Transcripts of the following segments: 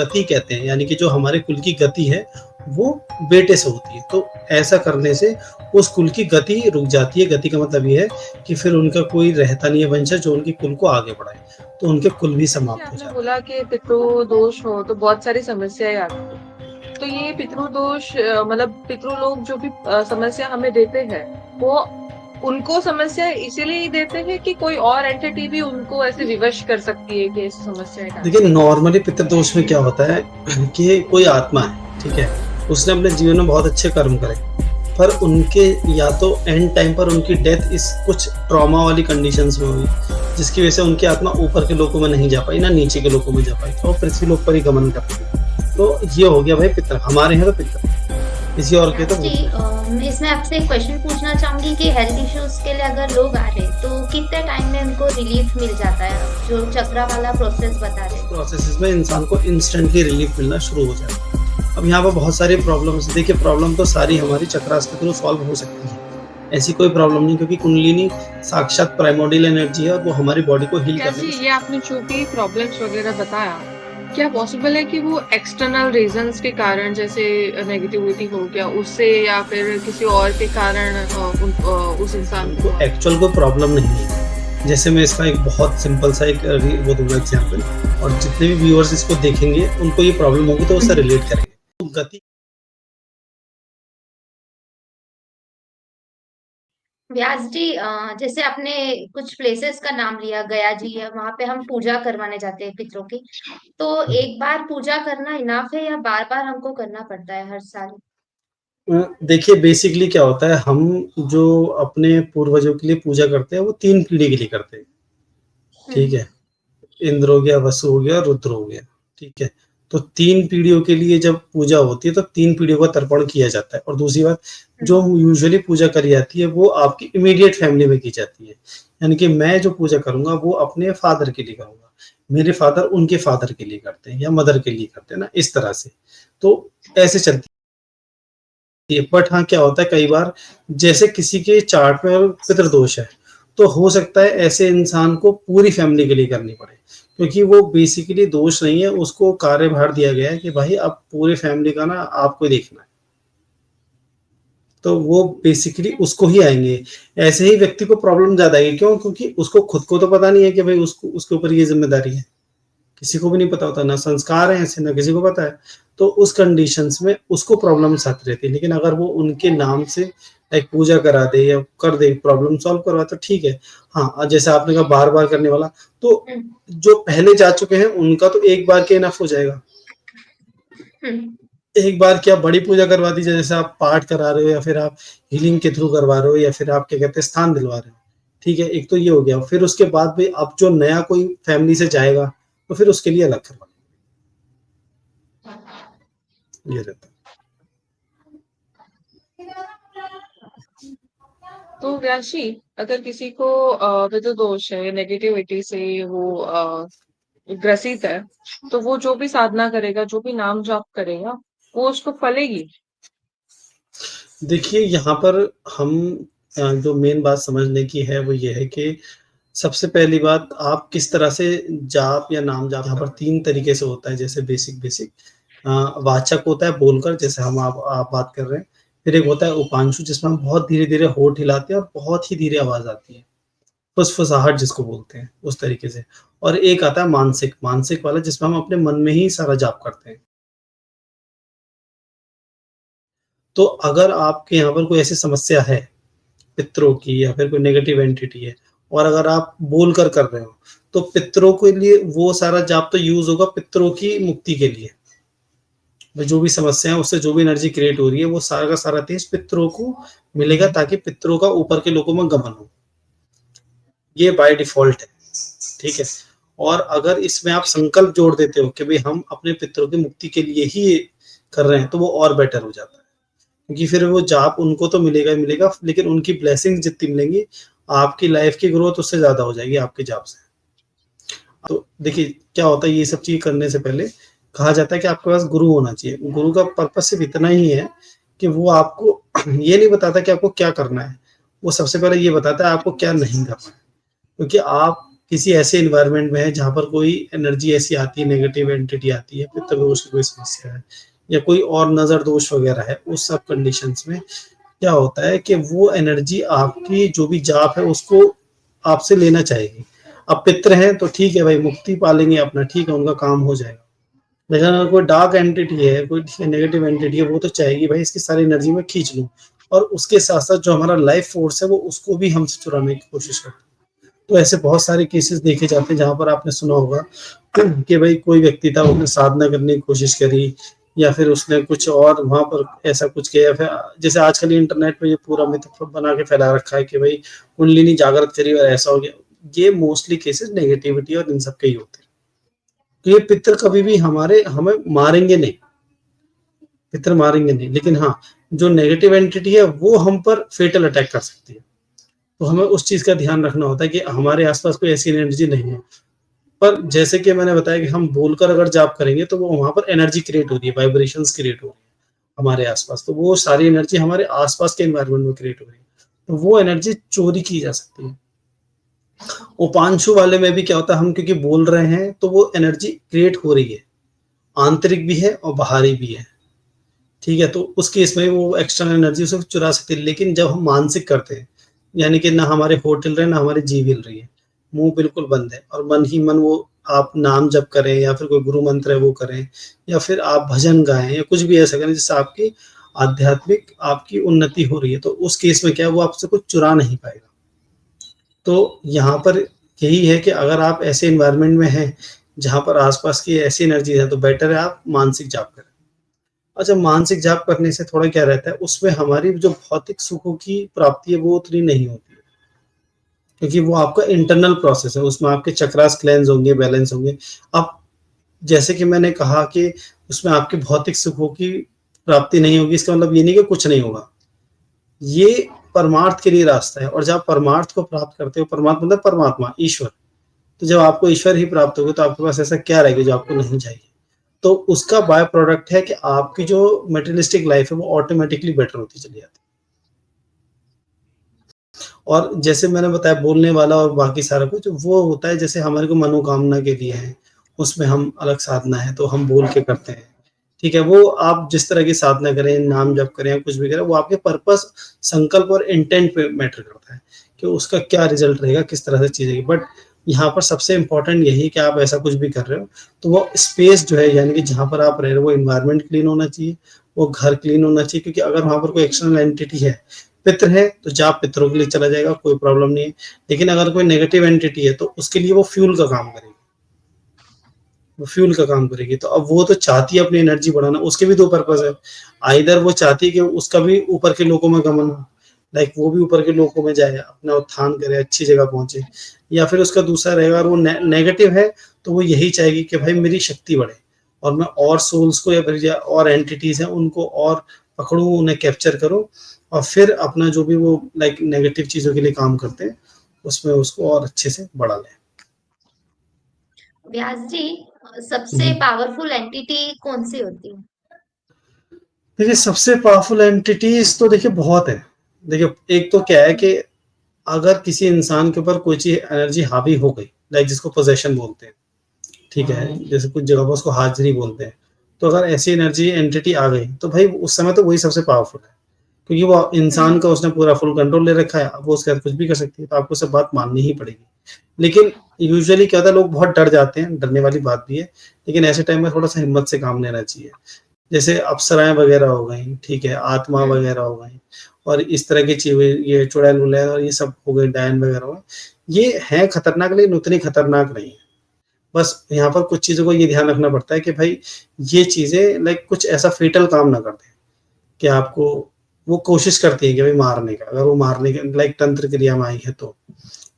गति कहते हैं, यानी कि जो हमारे कुल की गति है वो बेटे से होती है। तो ऐसा करने से उस कुल की गति रुक जाती है। गति का मतलब ये है कि फिर उनका कोई रहता नहीं है वंशज जो उनके कुल को आगे बढ़ाए, तो उनके कुल भी समाप्त हो आपने जाते बोला कि पितृदोष हो तो बहुत सारी समस्याएं आती है। तो ये पितृदोष मतलब पितृ लोग जो भी समस्या हमें देते हैं, वो उनको समस्या इसीलिए ही देते हैं कि कोई और एंटिटी भी उनको ऐसे विवश कर सकती है कि ऐसी समस्याएं हैं। डाल। देखिए नॉर्मली पितृदोष में क्या होता है कि कोई आत्मा है, ठीक है, उसने अपने जीवन में बहुत अच्छे कर्म करे, पर उनके या तो एंड टाइम पर उनकी डेथ इस कुछ ट्रॉमा वाली कंडीशंस में हुई, जिसकी वजह से उनकी आत्मा ऊपर के लोकों में नहीं जा पाई, ना नीचे के लोकों में जा पाई, और पृथ्वी लोक पर ही गमन कर पाई। तो ये हो गया भाई पितर, हमारे यहाँ तो पितर, किसी और के तो जी, इसमें आपसे एक क्वेश्चन पूछना चाहूंगी कि हेल्थ इश्यूज के लिए अगर लोग आ रहे तो कितने टाइम में उनको रिलीफ मिल जाता है, जो चक्रा वाला प्रोसेस बता रहे हैं? प्रोसेस में इंसान को इंस्टेंटली रिलीफ मिलना शुरू हो जाता है। अब यहाँ पर बहुत सारी प्रॉब्लम्स, देखिए प्रॉब्लम तो सारी हमारी चक्रास के थ्रू सॉल्व हो सकती है, ऐसी कोई प्रॉब्लम नहीं, क्योंकि कुंडलिनी साक्षात प्राइमोडियल एनर्जी है और वो हमारी बॉडी को हील करने में। ये आपने जो भी प्रॉब्लम्स वगैरह बताया, क्या पॉसिबल है कि वो एक्सटर्नल रीजंस के कारण, जैसे नेगेटिविटी हो गया उससे, या फिर किसी और के कारण उस इंसान को एक्चुअल कोई प्रॉब्लम नहीं है? जैसे मैं इसका एक बहुत सिंपल सा एक वो दूंगा एग्जाम्पल, और जितने भी व्यूअर्स इसको देखेंगे उनको ये प्रॉब्लम होगी तो उससे रिलेट करेंगे। तो गति व्यास जी, जैसे आपने कुछ प्लेसेस का नाम लिया, गया जी है, वहां पे हम पूजा करवाने जाते हैं पितरों की। तो एक बार पूजा करना इनफ है या बार बार हमको करना पड़ता है हर साल? देखिए बेसिकली क्या होता है, हम जो अपने पूर्वजों के लिए पूजा करते हैं वो 3 पीढ़ी के लिए करते हैं, ठीक है। इंद्र हो गया, वसु हो गया, रुद्र हो गया, ठीक है। तो 3 पीढ़ियों के लिए जब पूजा होती है तो 3 पीढ़ियों का तर्पण किया जाता है। और दूसरी बात, जो यूजुअली पूजा करी जाती है वो आपकी इमीडिएट फैमिली में की जाती है, यानी कि मैं जो पूजा करूंगा वो अपने फादर के लिए करूंगा, मेरे फादर उनके फादर के लिए करते हैं या मदर के लिए करते हैं ना, इस तरह से। तो ऐसे चलती है। बट हाँ क्या होता है कई बार, जैसे किसी के चार्ट में पितृदोष है, तो हो सकता है ऐसे इंसान को पूरी फैमिली के लिए करनी पड़े, क्योंकि वो बेसिकली दोष नहीं है, उसको कार्यभार दिया गया है कि भाई अब पूरी फैमिली का ना आपको देखना है, तो वो बेसिकली उसको ही आएंगे। ऐसे ही व्यक्ति को प्रॉब्लम ज्यादा आएगी, क्यों? क्योंकि उसको खुद को तो पता नहीं है कि भाई उसको उसके ऊपर ये जिम्मेदारी है, किसी को भी नहीं पता होता, ना संस्कार है ऐसे, ना किसी को पता है। तो उस कंडीशंस में उसको प्रॉब्लम्स आती रहती है। लेकिन अगर वो उनके नाम से एक पूजा करा दे या कर दे, प्रॉब्लम सॉल्व करवा, तो ठीक है। हाँ जैसे आपने कहा बार बार करने वाला, तो जो पहले जा चुके हैं उनका तो एक बार के इनफ हो जाएगा। एक बार क्या बड़ी पूजा करवा दीजिए, जैसे आप पाठ करा रहे हो या फिर आप हीलिंग के थ्रू करवा रहे हो या फिर आप क्या कहते हैं स्थान दिलवा रहे हो, ठीक है। एक तो ये हो गया। फिर उसके बाद भी अब जो नया कोई फैमिली से जाएगा तो फिर उसके लिए अलग करवा, ये रहता है। तो व्यासी, अगर किसी को पितृदोष है, नेगेटिविटी से वो ग्रसित है, तो वो जो भी साधना करेगा, जो भी नाम जाप करेगा, वो उसको फलेगी? देखिए यहाँ पर हम जो मेन बात समझने की है वो ये है कि सबसे पहली बात, आप किस तरह से जाप या नाम जाप, यहाँ पर 3 तरीके से होता है। जैसे बेसिक वाचक होता है बोलकर, जैसे हम आप बात कर रहे हैं। फिर एक होता है उपांशु, जिसमें हम बहुत धीरे धीरे होठ हिलाते हैं और बहुत ही धीरे आवाज आती है, फुसफुसाहट जिसको बोलते हैं, उस तरीके से। और एक आता है मानसिक मानसिक वाला, जिसमें हम अपने मन में ही सारा जाप करते हैं। तो अगर आपके यहाँ पर कोई ऐसी समस्या है पितरों की या फिर कोई नेगेटिव एंटिटी है, और अगर आप बोल कर रहे हो, तो पितरों के लिए वो सारा जाप तो यूज होगा पितरों की मुक्ति के लिए। जो भी समस्या है, उससे जो भी एनर्जी क्रिएट हो रही है, वो सारा का सारा तेज पितरों को मिलेगा, ताकि पितरों का ऊपर के लोगों में गमन हो। ये बाय डिफॉल्ट है, ठीक है। और अगर इसमें आप संकल्प जोड़ देते हो कि भाई हम अपने पितरों की मुक्ति के लिए ही कर रहे हैं, तो वो और बेटर हो जाता है। क्योंकि फिर वो जाप उनको तो मिलेगा ही मिलेगा, लेकिन उनकी ब्लेसिंग जितनी मिलेंगी, आपकी लाइफ की ग्रोथ उससे ज्यादा हो जाएगी आपके जाप से। तो देखिए क्या होता है, ये सब चीज करने से पहले कहा जाता है कि आपके पास गुरु होना चाहिए। गुरु का पर्पस सिर्फ इतना ही है कि वो आपको ये नहीं बताता कि आपको क्या करना है, वो सबसे पहले ये बताता है आपको क्या नहीं करना है। क्योंकि आप किसी ऐसे एनवायरनमेंट में है जहाँ पर कोई एनर्जी ऐसी आती है, नेगेटिव एंटिटी आती है, पितृ दोष की कोई समस्या है या कोई और नजर दोष वगैरह है, उस सब कंडीशंस में क्या होता है कि वो एनर्जी आपकी जो भी जाप है उसको आपसे लेना चाहेगी। अब पितृ हैं तो ठीक है भाई, मुक्ति पालेंगे अपना, ठीक है, उनका काम हो जाएगा। लेकिन अगर कोई डार्क एंटिटी है, कोई नेगेटिव एंटिटी है, वो तो चाहेगी भाई इसकी सारी एनर्जी में खींच लूं, और उसके साथ साथ जो हमारा लाइफ फोर्स है वो उसको भी हमसे चुराने की कोशिश करती है। तो ऐसे बहुत सारे केसेस देखे जाते हैं जहां पर आपने सुना होगा कि भाई कोई व्यक्ति था, उसने साधना करने की कोशिश करी या फिर उसने कुछ और वहां पर ऐसा कुछ किया, फिर जैसे आजकल इंटरनेट पे ये पूरा मिथ बना के फैला रखा है कि भाई कुंडलिनी जागृत करी और ऐसा हो गया। ये मोस्टली केसेस नेगेटिविटी और इन सब के ही होते हैं। तो ये पितृ कभी भी हमें मारेंगे नहीं, पितृ मारेंगे नहीं, लेकिन हाँ, जो नेगेटिव एंटिटी है वो हम पर फेटल अटैक कर सकती है। तो हमें उस चीज का ध्यान रखना होता है कि हमारे आसपास कोई ऐसी एनर्जी नहीं है। पर जैसे कि मैंने बताया कि हम बोलकर अगर जाप करेंगे तो वो वहां पर एनर्जी क्रिएट हो रही है, वाइब्रेशंस क्रिएट हो रही है हमारे आसपास, तो वो सारी एनर्जी हमारे आसपास के एनवायरनमेंट में क्रिएट हो रही है, तो वो एनर्जी चोरी की जा सकती है। उपांशु वाले में भी क्या होता है, हम क्योंकि बोल रहे हैं तो वो एनर्जी क्रिएट हो रही है, आंतरिक भी है और बाहरी भी है, ठीक है। तो उस केस में वो एक्सटर्नल एनर्जी उसे चुरा सकती है। लेकिन जब हम मानसिक करते हैं, यानी कि ना हमारे होठ हिल रहे हैं ना हमारी जीभ हिल रही है, मुंह बिल्कुल बंद है और मन ही मन वो आप नाम जप करें या फिर कोई गुरु मंत्र है वो करें या फिर आप भजन गाएं या कुछ भी ऐसा करें जिससे आपकी आध्यात्मिक आपकी उन्नति हो रही है, तो उस केस में क्या है, वो आपसे कुछ चुरा नहीं पाएगा। तो यहाँ पर यही है कि अगर आप ऐसे एनवायरनमेंट में हैं जहाँ पर आसपास की ऐसी एनर्जी है तो बेटर है आप मानसिक जाप करें। अच्छा, मानसिक जाप करने से थोड़ा क्या रहता है, उसमें हमारी जो भौतिक सुखों की प्राप्ति है वो उतनी नहीं होती है, क्योंकि वो आपका इंटरनल प्रोसेस है, उसमें आपके चक्रास क्लेंस होंगे, बैलेंस होंगे। अब जैसे कि मैंने कहा कि उसमें आपके भौतिक सुखों की प्राप्ति नहीं होगी, इसका मतलब ये नहीं कि कुछ नहीं होगा, ये परमार्थ के लिए रास्ता है। और जब आप परमार्थ को प्राप्त करते हो, परमार्थ मतलब परमात्मा, ईश्वर, तो जब आपको ईश्वर ही प्राप्त होगा तो आपके पास ऐसा क्या रहेगा जो आपको नहीं चाहिए। तो उसका बाय प्रोडक्ट है कि आपकी जो मटेरियलिस्टिक लाइफ है वो ऑटोमेटिकली बेटर होती चली जाती है। और जैसे मैंने बताया बोलने वाला और बाकी सारा कुछ वो होता है, जैसे हमारे को मनोकामना के लिए है, उसमें हम अलग साधना है तो हम बोल के करते हैं, ठीक है। वो आप जिस तरह की साधना करें, नाम जप करें या कुछ भी करें, वो आपके पर्पस, संकल्प और इंटेंट पे मैटर करता है कि उसका क्या रिजल्ट रहेगा, किस तरह से चीजें। बट यहाँ पर सबसे इंपॉर्टेंट यही कि आप ऐसा कुछ भी कर रहे हो तो वो स्पेस जो है, यानी कि जहाँ पर आप रह रहे हो, वो इन्वायरमेंट क्लीन होना चाहिए, वो घर क्लीन होना चाहिए। क्योंकि अगर वहां पर कोई एक्सटर्नल एंटिटी है, पितृ है तो जाप पितरों के लिए चला जाएगा, कोई प्रॉब्लम नहीं है। लेकिन अगर कोई नेगेटिव एंटिटी है तो उसके लिए वो फ्यूल का काम करेगी, वो फ्यूल का काम करेगी। तो अब वो तो चाहती है अपनी एनर्जी बढ़ाना, उसके भी दो पर्पस है। आइदर वो चाहती है कि उसका भी ऊपर के लोगों में गमन हो, लाइक वो भी ऊपर के लोगों में जाए, अपना उत्थान करे, अच्छी जगह पहुंचे, या फिर उसका दूसरा रहेगा, और वो नेगेटिव है तो वो यही चाहेगी कि भाई मेरी शक्ति बढ़े और मैं और सोल्स को या फिर और एंटिटीज हैं उनको और पकड़ूं, उन्हें कैप्चर करूं, और फिर अपना जो भी वो लाइक नेगेटिव चीजों के लिए काम करते हैं उसमें उसको और अच्छे से बढ़ा लें। व्यास जी, सबसे पावरफुल एंटिटी कौन सी होती है? देखिए, सबसे पावरफुल एंटिटीज तो देखिए बहुत है। देखिए, एक तो क्या है कि अगर किसी इंसान के ऊपर कोई चीज एनर्जी हावी हो गई, लाइक जिसको पोजेशन बोलते हैं, ठीक है, जैसे कुछ जगह पर उसको हाजिरी बोलते हैं, तो अगर ऐसी एनर्जी एंटिटी आ गई तो भाई उस समय तो वही सबसे पावरफुल है, क्योंकि वो इंसान का उसने पूरा फुल कंट्रोल ले रखा है, वो उसके साथ कुछ भी कर सकती है, तो आपको सब बात माननी ही पड़ेगी। लेकिन यूजुअली क्या होता है, लोग बहुत डर जाते हैं, डरने वाली बात भी है, लेकिन ऐसे टाइम में थोड़ा सा हिम्मत से काम लेना चाहिए। जैसे अप्सराएं वगैरह हो गई, ठीक है, आत्मा वगैरह हो गई, और इस तरह की चीजें, ये चुड़ैल वुड़ैल और ये सब हो गए, डायन वगैरह हो गए, ये है खतरनाक लेकिन उतनी खतरनाक नहीं है। बस यहाँ पर कुछ चीजों को ये ध्यान रखना पड़ता है कि भाई ये चीजें लाइक कुछ ऐसा फेटल काम ना कर दे कि आपको, वो कोशिश करती है कि भाई मारने का, अगर वो मारने के लाइक तंत्र क्रिया में आई है तो,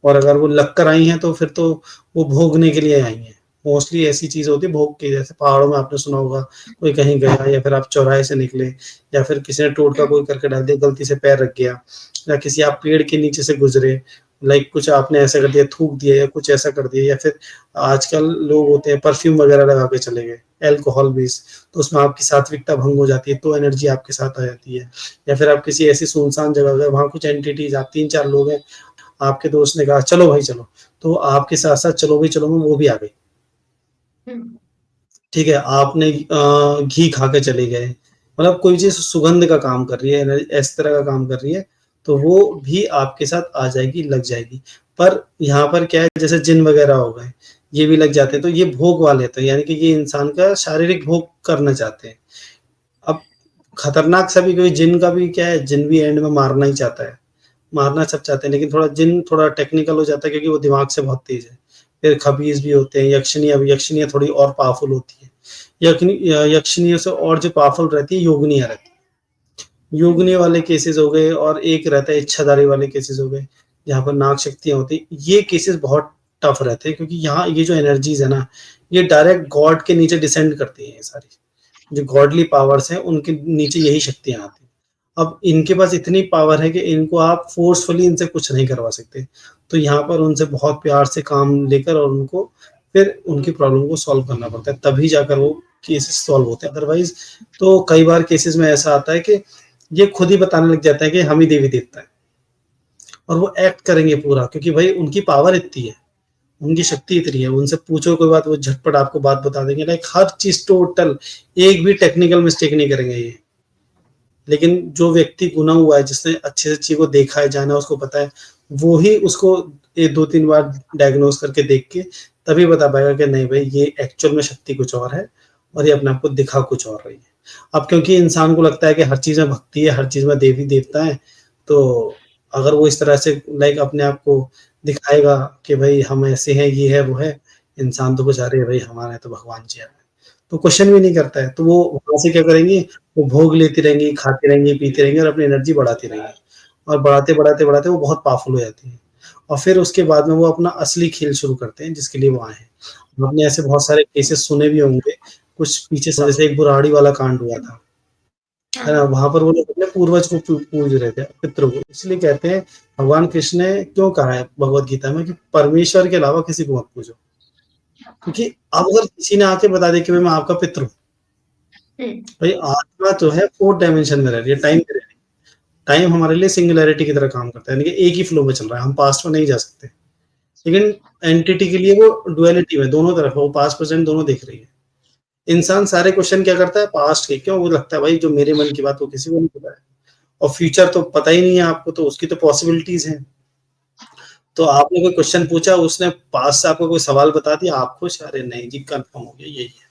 और अगर वो लग कर आई है तो फिर तो वो भोगने के लिए आई है। मोस्टली ऐसी चीज होती है भोग की, जैसे पहाड़ों में आपने सुना होगा, कोई कहीं गया या फिर आप चौराहे से निकले या फिर किसी ने टोटका कोई करके डाल दिया, गलती से पैर रख गया, या किसी आप पेड़ के नीचे से गुजरे, लाइक कुछ आपने ऐसा कर दिया, थूक दिया या कुछ ऐसा कर दिया, या फिर आजकल लोग होते हैं परफ्यूम वगैरह लगा के चले गए, एल्कोहल भी, तो उसमें आपकी सात्विकता भंग हो जाती है, तो एनर्जी आपके साथ आ जाती है। या फिर आप किसी ऐसी सुनसान जगह गए, वहां कुछ एंटिटीज, आप 3-4 लोग हैं, आपके दोस्त ने कहा चलो भाई चलो, तो आपके साथ-साथ चलो भाई चलो में वो भी आ गई। हुँ। ठीक है, आपने घी खा के चले गए, मतलब कोई चीज़ सुगंध का काम कर रही है, इस तरह का काम कर रही है, तो वो भी आपके साथ आ जाएगी, लग जाएगी। पर यहाँ पर क्या है, जैसे जिन वगैरह हो गए, ये भी लग जाते हैं, तो ये भोग वाले होते हैं, यानी कि ये इंसान का शारीरिक भोग करना चाहते हैं। अब खतरनाक सा भी कोई जिन का भी क्या है, जिन भी एंड में मारना ही चाहता है। मारना सब चाहते हैं, लेकिन थोड़ा जिन थोड़ा टेक्निकल हो जाता है क्योंकि वो दिमाग से बहुत तेज़ है। फिर खबीज़ भी होते हैं, यक्षिणियाँ भी, यक्षिणियाँ थोड़ी और पावरफुल होती हैं। यक्षिणियों से और जो पावरफुल रहती है, योगिनियाँ रहती हैं। हुँ। योगिनी वाले केसेज़ हो गए और एक रहता है इच्छाधारी वाले केसेज़ हो गए, जहाँ पर नाग शक्तियाँ होती हैं। ये केसेज़ बहुत टफ रहते हैं क्योंकि यहाँ ये जो एनर्जीज़ है ना, ये डायरेक्ट गॉड के नीचे डिसेंड करती हैं ये सारी। जो गॉडली पावर्स हैं, उनके नीचे यही शक्तियाँ आती हैं। अब इनके पास इतनी पावर है कि इनको आप फ़ोर्सफुली इनसे कुछ नहीं करवा सकते। तो यहाँ पर उनसे बहुत प्यार से काम लेकर और उनको फिर उनकी प्रॉब्लम को सॉल्व करना पड़ता है, तभी जाकर वो केसेज़ सॉल्व होते हैं। अदरवाइज़ तो कई बार केसेज़ में ऐसा आता है कि ये खुद ही बताने लग जाता है कि हम ही देवी-देवता हैं और वो एक्ट करेंगे पूरा क्योंकि भई उनकी पावर इतनी है, उनकी शक्ति इतनी है, उनसे पूछो कोई बात वो झटपट आपको बात बता देंगे, लाइक हर चीज़ टोटल, एक भी टेक्निकल मिस्टेक नहीं करेंगे ये। लेकिन जो व्यक्ति गुना हुआ है, जिसने अच्छे से चीज़ को देखा है, जाना है, उसको पता है, वो ही उसको 2-3 बार डायग्नोज़ करके देख के तभी बता पाएगा कि नहीं भई ये एक्चुअल में शक्ति कुछ और है और ये अपने आप को दिखा कुछ और रही है। अब क्योंकि इंसान को लगता है कि हर चीज़ में भक्ति है, हर चीज़ में देवी-देवता हैं, तो अगर वो इस तरह से लाइक अपने आप को दिखाएगा कि भई हम ऐसे हैं, ये है, वो है, इंसान तो बेचारे भई हमारे तो भगवान जी हैं। तो क्वेश्चन भी नहीं करता है, तो वो वहाँ से क्या करेंगी, वो भोग लेती रहेंगी, खाती रहेंगी, पीती रहेंगी और अपनी एनर्जी बढ़ाती रहेंगी और बढ़ाते, बढ़ाते, बढ़ाते वो बहुत पावरफुल हो जाती हैं और फिर उसके बाद में वो अपना असली खेल शुरू करते हैं जिसके लिए वो आए हैं। आपने ऐसे बहुत सारे केसेस सुने भी होंगे, कुछ पीछे साल जैसे एक बुराड़ी वाला कांड हुआ था, है ना? हाँ। वहाँ पर वो लोग अपने पूर्वज को पूज रहे थे, पितरों को। इसलिए कहते हैं भगवान कृष्ण ने क्यों कहा है भगवद गीता में कि परमेश्वर के अलावा किसी को मत पूजो। क्योंकि अब अगर किसी ने आके बता दिया कि भाई मैं आपका पितृ हूँ, हुँ। भाई आत्मा जो है 4th डायमेंशन में रह रही है, टाइम में रह रही है। टाइम हमारे लिए सिंगुलैरिटी की तरह काम करता है, यानी कि एक ही फ्लो में चल रहा है, हम पास्ट में नहीं जा सकते। लेकिन एंटिटी के लिए वो डुअलिटी में दोनों तरफ है, वो पास्ट प्रेजेंट दोनों देख रही है। इंसान सारे क्वेश्चन क्या करता है पास्ट के, क्यों? वो लगता है भाई जो मेरे मन की बात वो किसी को नहीं पता है और फ्यूचर तो पता ही नहीं है आपको, तो उसकी तो पॉसिबिलिटीज़ हैं। तो आपने कोई क्वेश्चन पूछा, उसने पास्ट से आपको कोई सवाल बता दिया, आप खुश, अरे नहीं जी कन्फर्म हो गया यही है।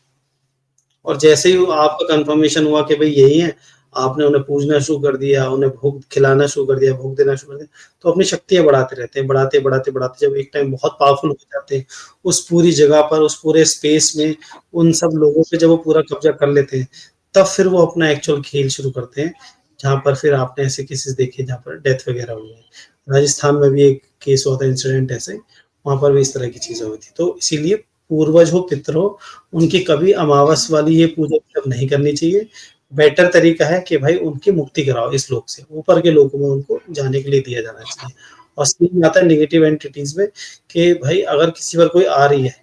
और जैसे ही वो आपका कन्फर्मेशन हुआ कि भई यही है, आपने उन्हें पूजना शुरू कर दिया, उन्हें भोग खिलाना शुरू कर दिया, भोग देना शुरू कर दिया, तो अपनी शक्तियाँ बढ़ाते रहते हैं, बढ़ाते, बढ़ाते, बढ़ाते जब एक टाइम बहुत पावरफुल हो जाते हैं, उस पूरी जगह पर, उस पूरे स्पेस में, उन सब लोगों पे जब वो पूरा कब्ज़ा कर लेते हैं, तब फिर वो अपना एक्चुअल खेल शुरू करते हैं, जहाँ पर फिर आपने ऐसे केसेज़ देखे जहाँ पर डेथ वगैरह हुई है। राजस्थान में भी एक केस हुआ था इंसिडेंट ऐसे, वहाँ पर भी इस तरह की चीज़ें हुई थी। तो इसीलिए पूर्वज हो, पितर हो, उनकी कभी अमावस वाली ये पूजा मतलब नहीं करनी चाहिए। बेटर तरीका है कि भाई उनकी मुक्ति कराओ इस लोक से, ऊपर के लोकों में उनको जाने के लिए दिया जाना चाहिए। और सीन आता है नेगेटिव एंटिटीज़ में कि भाई अगर किसी पर कोई आ रही है,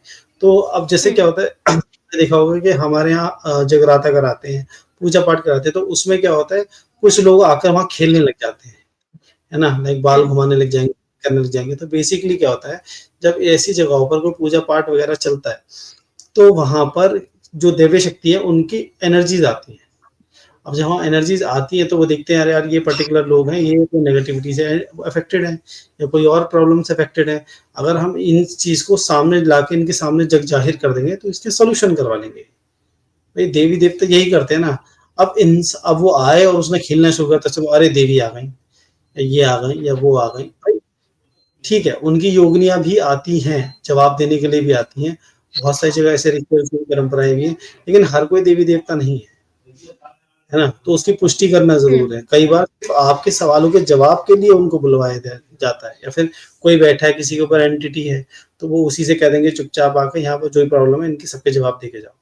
तो अब जैसे क्या हुँ। होता है आपने देखा होगा कि हमारे यहाँ जगराता कराते हैं, पूजा-पाठ कराते हैं, तो उसमें क्या होता है, कुछ लोग आकर वहाँ खेलने लग जाते हैं। है ना? लाइक बाल हुँ। घुमाने लग जाएँगे, करने लग जाएँगे। तो बेसिकली क्या होता है, जब ऐसी जगहों पर कोई पूजा-पाठ वगैरह चलता है, तो वहाँ पर जो दिव्य शक्ति है, उनकी एनर्जीज़ आती हैं। अब जब वहाँ एनर्जीज़ आती हैं, तो वो देखते हैं, अरे यार, ये पर्टिकुलर लोग हैं, ये तो नेगेटिविटी से अफेक्टेड हैं या कोई और प्रॉब्लम से अफेक्टेड हैं। अगर हम इन चीज़ को सामने लाके इनके सामने जग ज़ाहिर कर देंगे, तो इसके सॉल्यूशन करवा लेंगे। भई देवी-देवता यही करते हैं ना। अब वो आए और उसने खेलना शुरू कर दिया, तो अरे देवी आ गई, ये आ गई या वो आ गई। भाई ठीक है, उनकी योगिनियाँ भी आती हैं, जवाब देने के लिए भी आती हैं। बहुत सारी जगह ऐसे रिचुअल्स की परंपराएँ भी हैं, लेकिन हर कोई देवी-देवता नहीं है, है ना? तो उसकी पुष्टि करना हुँ। ज़रूर है। कई बार सिर्फ़ आपके सवालों के जवाब के लिए उनको बुलवाया जाता है या फिर कोई बैठा है, किसी के ऊपर एंटिटी है, तो वो उसी से कह देंगे चुपचाप आके यहाँ पर जो भी प्रॉब्लम है, इनके सबके जवाब दे के जाओ।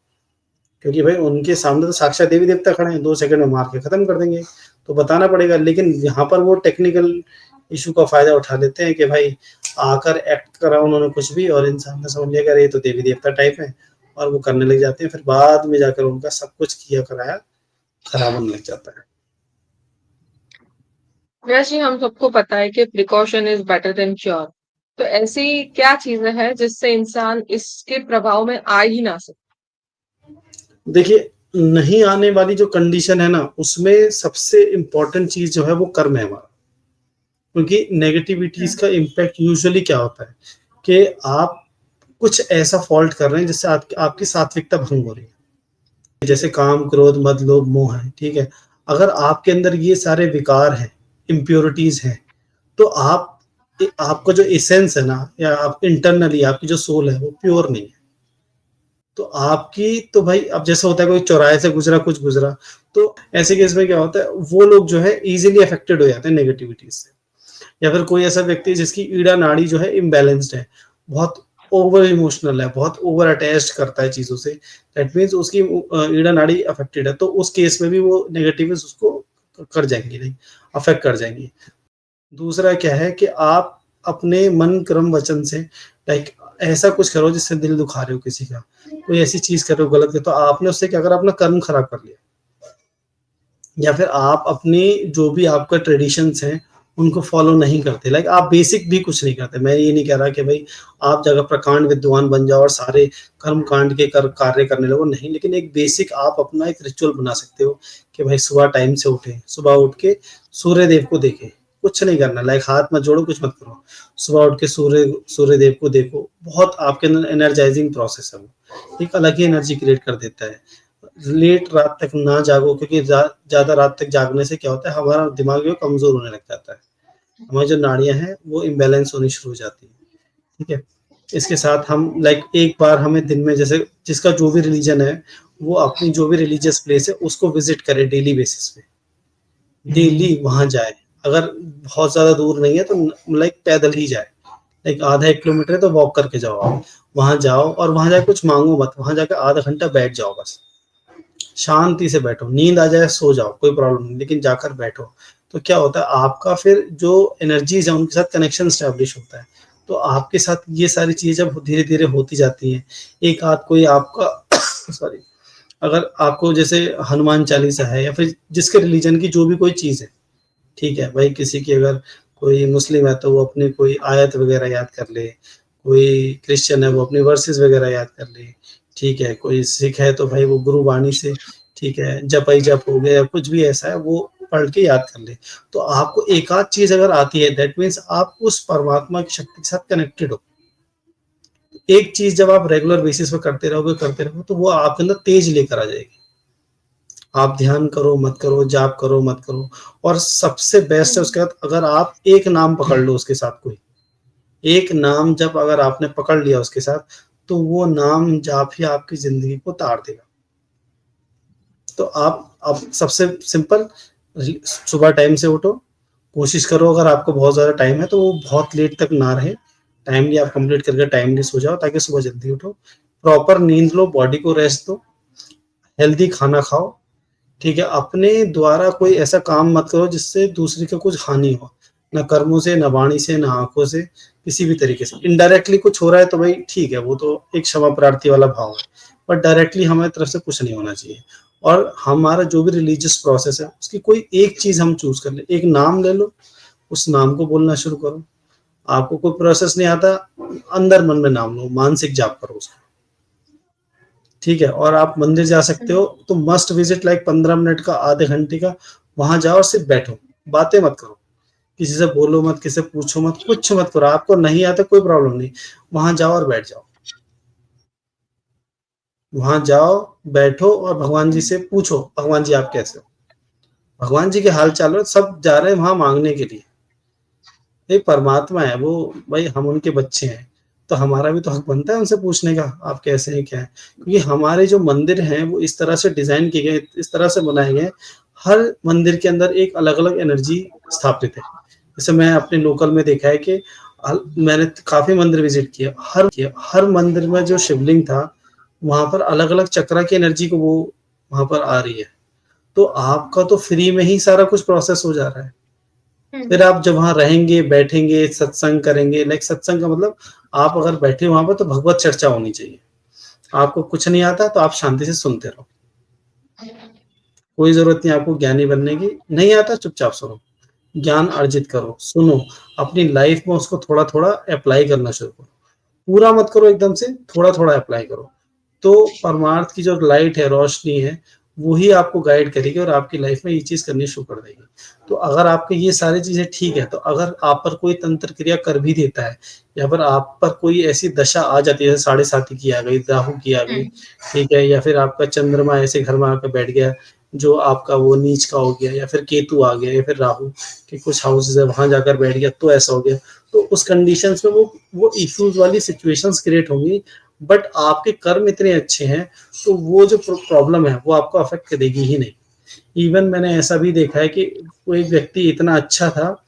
क्योंकि भाई उनके सामने तो साक्षात देवी-देवता खड़े हैं, 2 सेकंड में मार के खत्म कर देंगे। तो बताना पड़ेगा, लेकिन यहाँ पर वो टेक्निकल इश्यू का फ़ायदा उठा लेते हैं कि भाई आकर एक्ट करा उन्होंने कुछ भी और इंसान ने समझ लिया कि अरे ये तो देवी-देवता टाइप है और वो करने लग जाते हैं। फिर बाद में जाकर उनका सब कुछ किया कराया खराब होने लग जाता है। वैसे हम सबको पता है कि precaution is better than cure. तो ऐसी क्या चीजें हैं जिससे इंसान इसके प्रभाव में आ ही ना सके? देखिए, नहीं आने वाली जो कंडीशन है ना, उसमें सबसे इम्पोर्टेंट चीज़ जो है वो कर्म है हमारा। क्योंकि नेगेटिविटीज़ हम्म, का इम्पैक्ट यूजुअली क्या होता है कि आप कुछ ऐसा फ़ॉल्ट कर रहे हैं जिससे आपकी सात्विकता भंग हो रही है। जैसे काम, क्रोध, मद, लोभ, मोह है, ठीक है? अगर आपके अंदर ये सारे विकार हैं, इम्प्योरिटीज़ हैं, तो आपका जो एसेंस है ना, या आप इंटरनली आपकी जो सोल है वो प्योर नहीं है। तो आपकी तो भाई, अब जैसे होता है कोई चौराहे से गुजरा, कुछ गुजरा, तो ऐसे केस में क्या होता है, वो लोग जो है इजीली अफेक्टेड हो जाते हैं नेगेटिविटी से। या फिर कोई ऐसा व्यक्ति जिसकी ईड़ा नाड़ी जो है इम्बैलेंस्ड है, बहुत ओवर इमोशनल है, बहुत ओवर अटैच्ड करता है चीजों से, दैट मीन्स उसकी ईड़ा नाड़ी अफेक्टेड है, तो उस केस में भी वो नेगेटिव उसको कर जाएंगी, नहीं अफेक्ट कर जाएंगी। दूसरा क्या है कि आप अपने मन, क्रम, वचन से, लाइक ऐसा कुछ करो जिससे दिल दुखा रहे हो किसी का, कोई ऐसी चीज करो गलत है, तो आपने उससे क्या करा, अपना कर्म खराब कर लिया। या फिर आप अपनी जो भी आपका ट्रेडिशंस हैं उनको फॉलो नहीं करते, लाइक आप बेसिक भी कुछ नहीं करते। मैं ये नहीं कह रहा कि भाई आप जगह प्रकांड विद्वान बन जाओ और सारे कर्म कांड के कार्य करने लगो, नहीं, लेकिन एक बेसिक आप अपना एक रिचुअल बना सकते हो कि भाई सुबह टाइम से उठे, सुबह उठ के सूर्य देव को देखे, कुछ नहीं करना, लाइक हाथ मत जोड़ो, कुछ मत करो, सुबह उठ के सूर्य देव को देखो, बहुत आपके अंदर एनर्जाइजिंग प्रोसेस है वो, एक अलग ही एनर्जी क्रिएट कर देता है। लेट रात तक ना जागो, क्योंकि ज्यादा रात तक जागने से क्या होता है, हमारा दिमाग जो कमजोर होने लग जाता है, हमारी जो नाड़ियां हैं वो इम्बैलेंस होनी शुरू हो जाती है, ठीक है? इसके साथ हम, लाइक एक बार हमें दिन में, जैसे जिसका जो भी रिलीजन है, वो अपनी जो भी रिलीजियस प्लेस है उसको विजिट करे डेली बेसिस पे, डेली वहां जाए। अगर बहुत ज्यादा दूर नहीं है तो लाइक पैदल ही जाए, लाइक आधा 1 किलोमीटर है तो वॉक करके जाओ, आप वहां जाओ और वहां जाके कुछ मांगो मत, वहां जाकर आधा घंटा बैठ जाओ, बस शांति से बैठो, नींद आ जाए सो जाओ, कोई प्रॉब्लम नहीं, लेकिन जाकर बैठो। तो क्या होता है, आपका फिर जो एनर्जीज है उनके साथ कनेक्शन स्टैब्लिश होता है। तो आपके साथ ये सारी चीजें जब धीरे धीरे होती जाती हैं, एक आध कोई आपका सॉरी, अगर आपको जैसे हनुमान चालीसा है, या फिर जिसके रिलीजन की जो भी कोई चीज है, ठीक है भाई, किसी की अगर कोई मुस्लिम है तो वो अपनी कोई आयत वगैरह याद कर ले, कोई क्रिश्चियन है वो अपनी वर्सेस वगैरह याद कर ले, ठीक है, कोई सिख है तो भाई वो गुरुवाणी से, ठीक है, जप जप हो गया, कुछ भी ऐसा है वो पढ़ के याद कर ले। तो आपको एक आध चीज अगर आती है, दैट मीन्स आप उस परमात्मा की शक्ति के साथ कनेक्टेड हो। एक चीज जब आप रेगुलर बेसिस पे करते रहोगे तो वो आपके अंदर तेज लेकर आ जाएगी। आप ध्यान करो मत करो, जाप करो मत करो, और सबसे बेस्ट है हम्म, उसके बाद, अगर आप एक नाम पकड़ लो उसके साथ, कोई एक नाम जब अगर आपने पकड़ लिया उसके साथ, तो वो नाम जाप ही आपकी जिंदगी को तार देगा। तो आप सबसे सिंपल, सुबह टाइम से उठो, कोशिश करो अगर आपको बहुत ज़्यादा टाइम है तो वो बहुत लेट तक ना रहे, टाइमली आप कंप्लीट करके टाइमली सो जाओ ताकि सुबह जल्दी उठो, प्रॉपर नींद लो, बॉडी को रेस्ट दो, हेल्दी खाना खाओ, ठीक है? अपने द्वारा कोई ऐसा काम मत करो जिससे दूसरे का कुछ हानि हो, ना कर्मों से, ना वाणी से, ना आंखों से, किसी भी तरीके से। इनडायरेक्टली कुछ हो रहा है तो भाई ठीक है, वो तो एक क्षमा प्रार्थी वाला भाव है, बट डायरेक्टली हमारी तरफ से कुछ नहीं होना चाहिए। और हमारा जो भी रिलीजियस प्रोसेस है उसकी कोई एक चीज हम चूज कर ले, एक नाम ले लो, उस नाम को बोलना शुरू करो। आपको कोई प्रोसेस नहीं आता, अंदर मन में नाम लो, मानसिक जाप करो उसका, ठीक है? और आप मंदिर जा सकते हो हम्म, तो मस्ट विजिट, लाइक 15 मिनट का, आधे घंटे का, वहां जाओ और सिर्फ बैठो, बातें मत करो, किसी से बोलो मत, किसी से पूछो मत, कुछ मत करो, आपको नहीं आता कोई प्रॉब्लम नहीं, वहां जाओ और बैठ जाओ, वहां जाओ, बैठो और भगवान जी से पूछो, भगवान जी आप कैसे हो, भगवान जी के हाल चाल, सब जा रहे हैं वहां मांगने के लिए, ये परमात्मा है वो, भाई हम उनके बच्चे हैं, तो हमारा भी तो हक बनता है उनसे पूछने का आप कैसे हैं क्या है, क्योंकि हमारे जो मंदिर हैं वो इस तरह से डिजाइन किए गए, इस तरह से बनाए गए, हर मंदिर के अंदर एक अलग अलग एनर्जी स्थापित है। जैसे मैं अपने लोकल में देखा है कि मैंने काफी मंदिर विजिट किया, हर मंदिर में जो शिवलिंग था वहां पर अलग अलग चक्रा की एनर्जी को वो वहां पर आ रही है, तो आपका तो फ्री में ही सारा कुछ प्रोसेस हो जा रहा है। फिर हम्म, आप जब वहां रहेंगे, बैठेंगे, सत्संग करेंगे, लाइक सत्संग का मतलब, आप अगर बैठे वहां पर तो भगवत चर्चा होनी चाहिए। आपको कुछ नहीं आता तो आप शांति से सुनते रहो, कोई जरूरत नहीं आपको ज्ञानी बनने की, नहीं आता चुपचाप सुनो, ज्ञान अर्जित करो, सुनो, अपनी लाइफ में उसको थोड़ा-थोड़ा अप्लाई करना शुरू करो। पूरा मत करो एकदम से, थोड़ा-थोड़ा अप्लाई करो। तो परमार्थ की जो लाइट है, रोशनी है, वो ही आपको गाइड करेगी और आपकी लाइफ में ये चीज़ करनी शुरू कर देगी। तो अगर आपकी ये सारी चीज़ें ठीक है, तो अगर आप पर कोई तंत्र क्रिया कर भी देता है या फिर आप पर कोई ऐसी दशा आ जाती है, जैसे साढ़े साती की आ गई, राहु की आ गई, हुँ, ठीक है? या फिर आपका चंद्रमा ऐसे घर में आकर बैठ गया, जो आपका वो नीच का हो गया, या फिर केतु आ गया, या फिर राहु के कुछ हाउसेज़ है, वहाँ जाकर बैठ गया, तो ऐसा हो गया। तो उस कंडीशंस में वो इश्यूज़ वाली सिचुएशंस क्रिएट होंगी, बट आपके कर्म इतने अच्छे हैं, तो वो जो प्रॉब्लम है, वो आपको अफ़ेक्ट करेगी ही नहीं। इवन मैंने ऐसा भी देखा है कि कोई व्यक्ति इतना अच्छा था,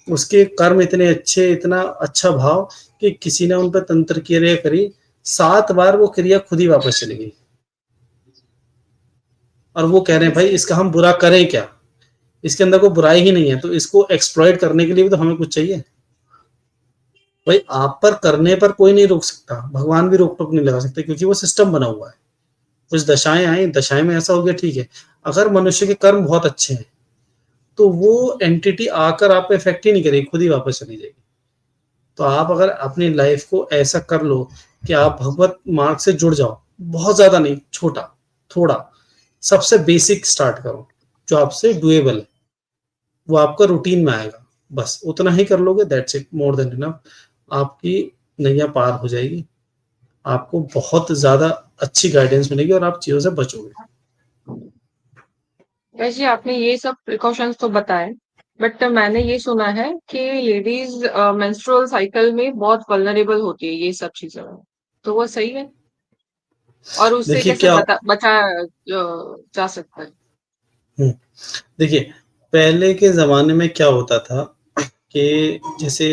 उसके कर्म इतने अच्छे, इतना अच्छा भाव कि किसी ने उन पे तंत्र क्रिया करी, 7 बार वो क्रिया खुद ही वापस चली गई। और वो कह रहे हैं, भाई इसका हम बुरा करें क्या? इसके अंदर कोई बुराई ही नहीं है, तो इसको एक्सप्लॉइट करने के लिए भी तो हमें कुछ चाहिए। भाई आप पर करने पर कोई नहीं रोक सकता, भगवान भी रोक-टोक नहीं लगा सकते, क्योंकि वो सिस्टम बना हुआ है। कुछ दशाएँ आई, दशाएँ में ऐसा हो गया, ठीक है। अगर मनुष्य के कर्म बहुत अच्छे हैं, तो वो एंटिटी आकर आप पे इफ़ेक्ट ही नहीं करेगी, खुद ही वापस चली जाएगी। तो आप अगर अपनी लाइफ़ को ऐसा कर लो कि आप भगवत मार्ग से जुड़ जाओ, बहुत ज़्यादा नहीं, छोटा, थोड़ा, सबसे बेसिक स्टार्ट करो, जो आपसे डूएबल है, वो आपका रूटीन में आएगा। बस उतना ही कर लोगे, that's it, more than enough. आपकी नैया पार हो जाएगी। आपको बहुत ज़्यादा अच्छी गाइडेंस मिलेगी और आप चीज़ों से बचोगे। वैसे आपने ये सब प्रिकॉशंस तो बताए, बट मैंने ये सुना है कि लेडीज मेंस्ट्रुअल साइकिल में बहुत वल्नरेबल होती है ये सब चीज़ों में। तो वो सही है? और उससे देखिए कैसे क्या बचा जा सकता है? हुँ, देखिए, पहले के ज़माने में क्या होता था कि जैसे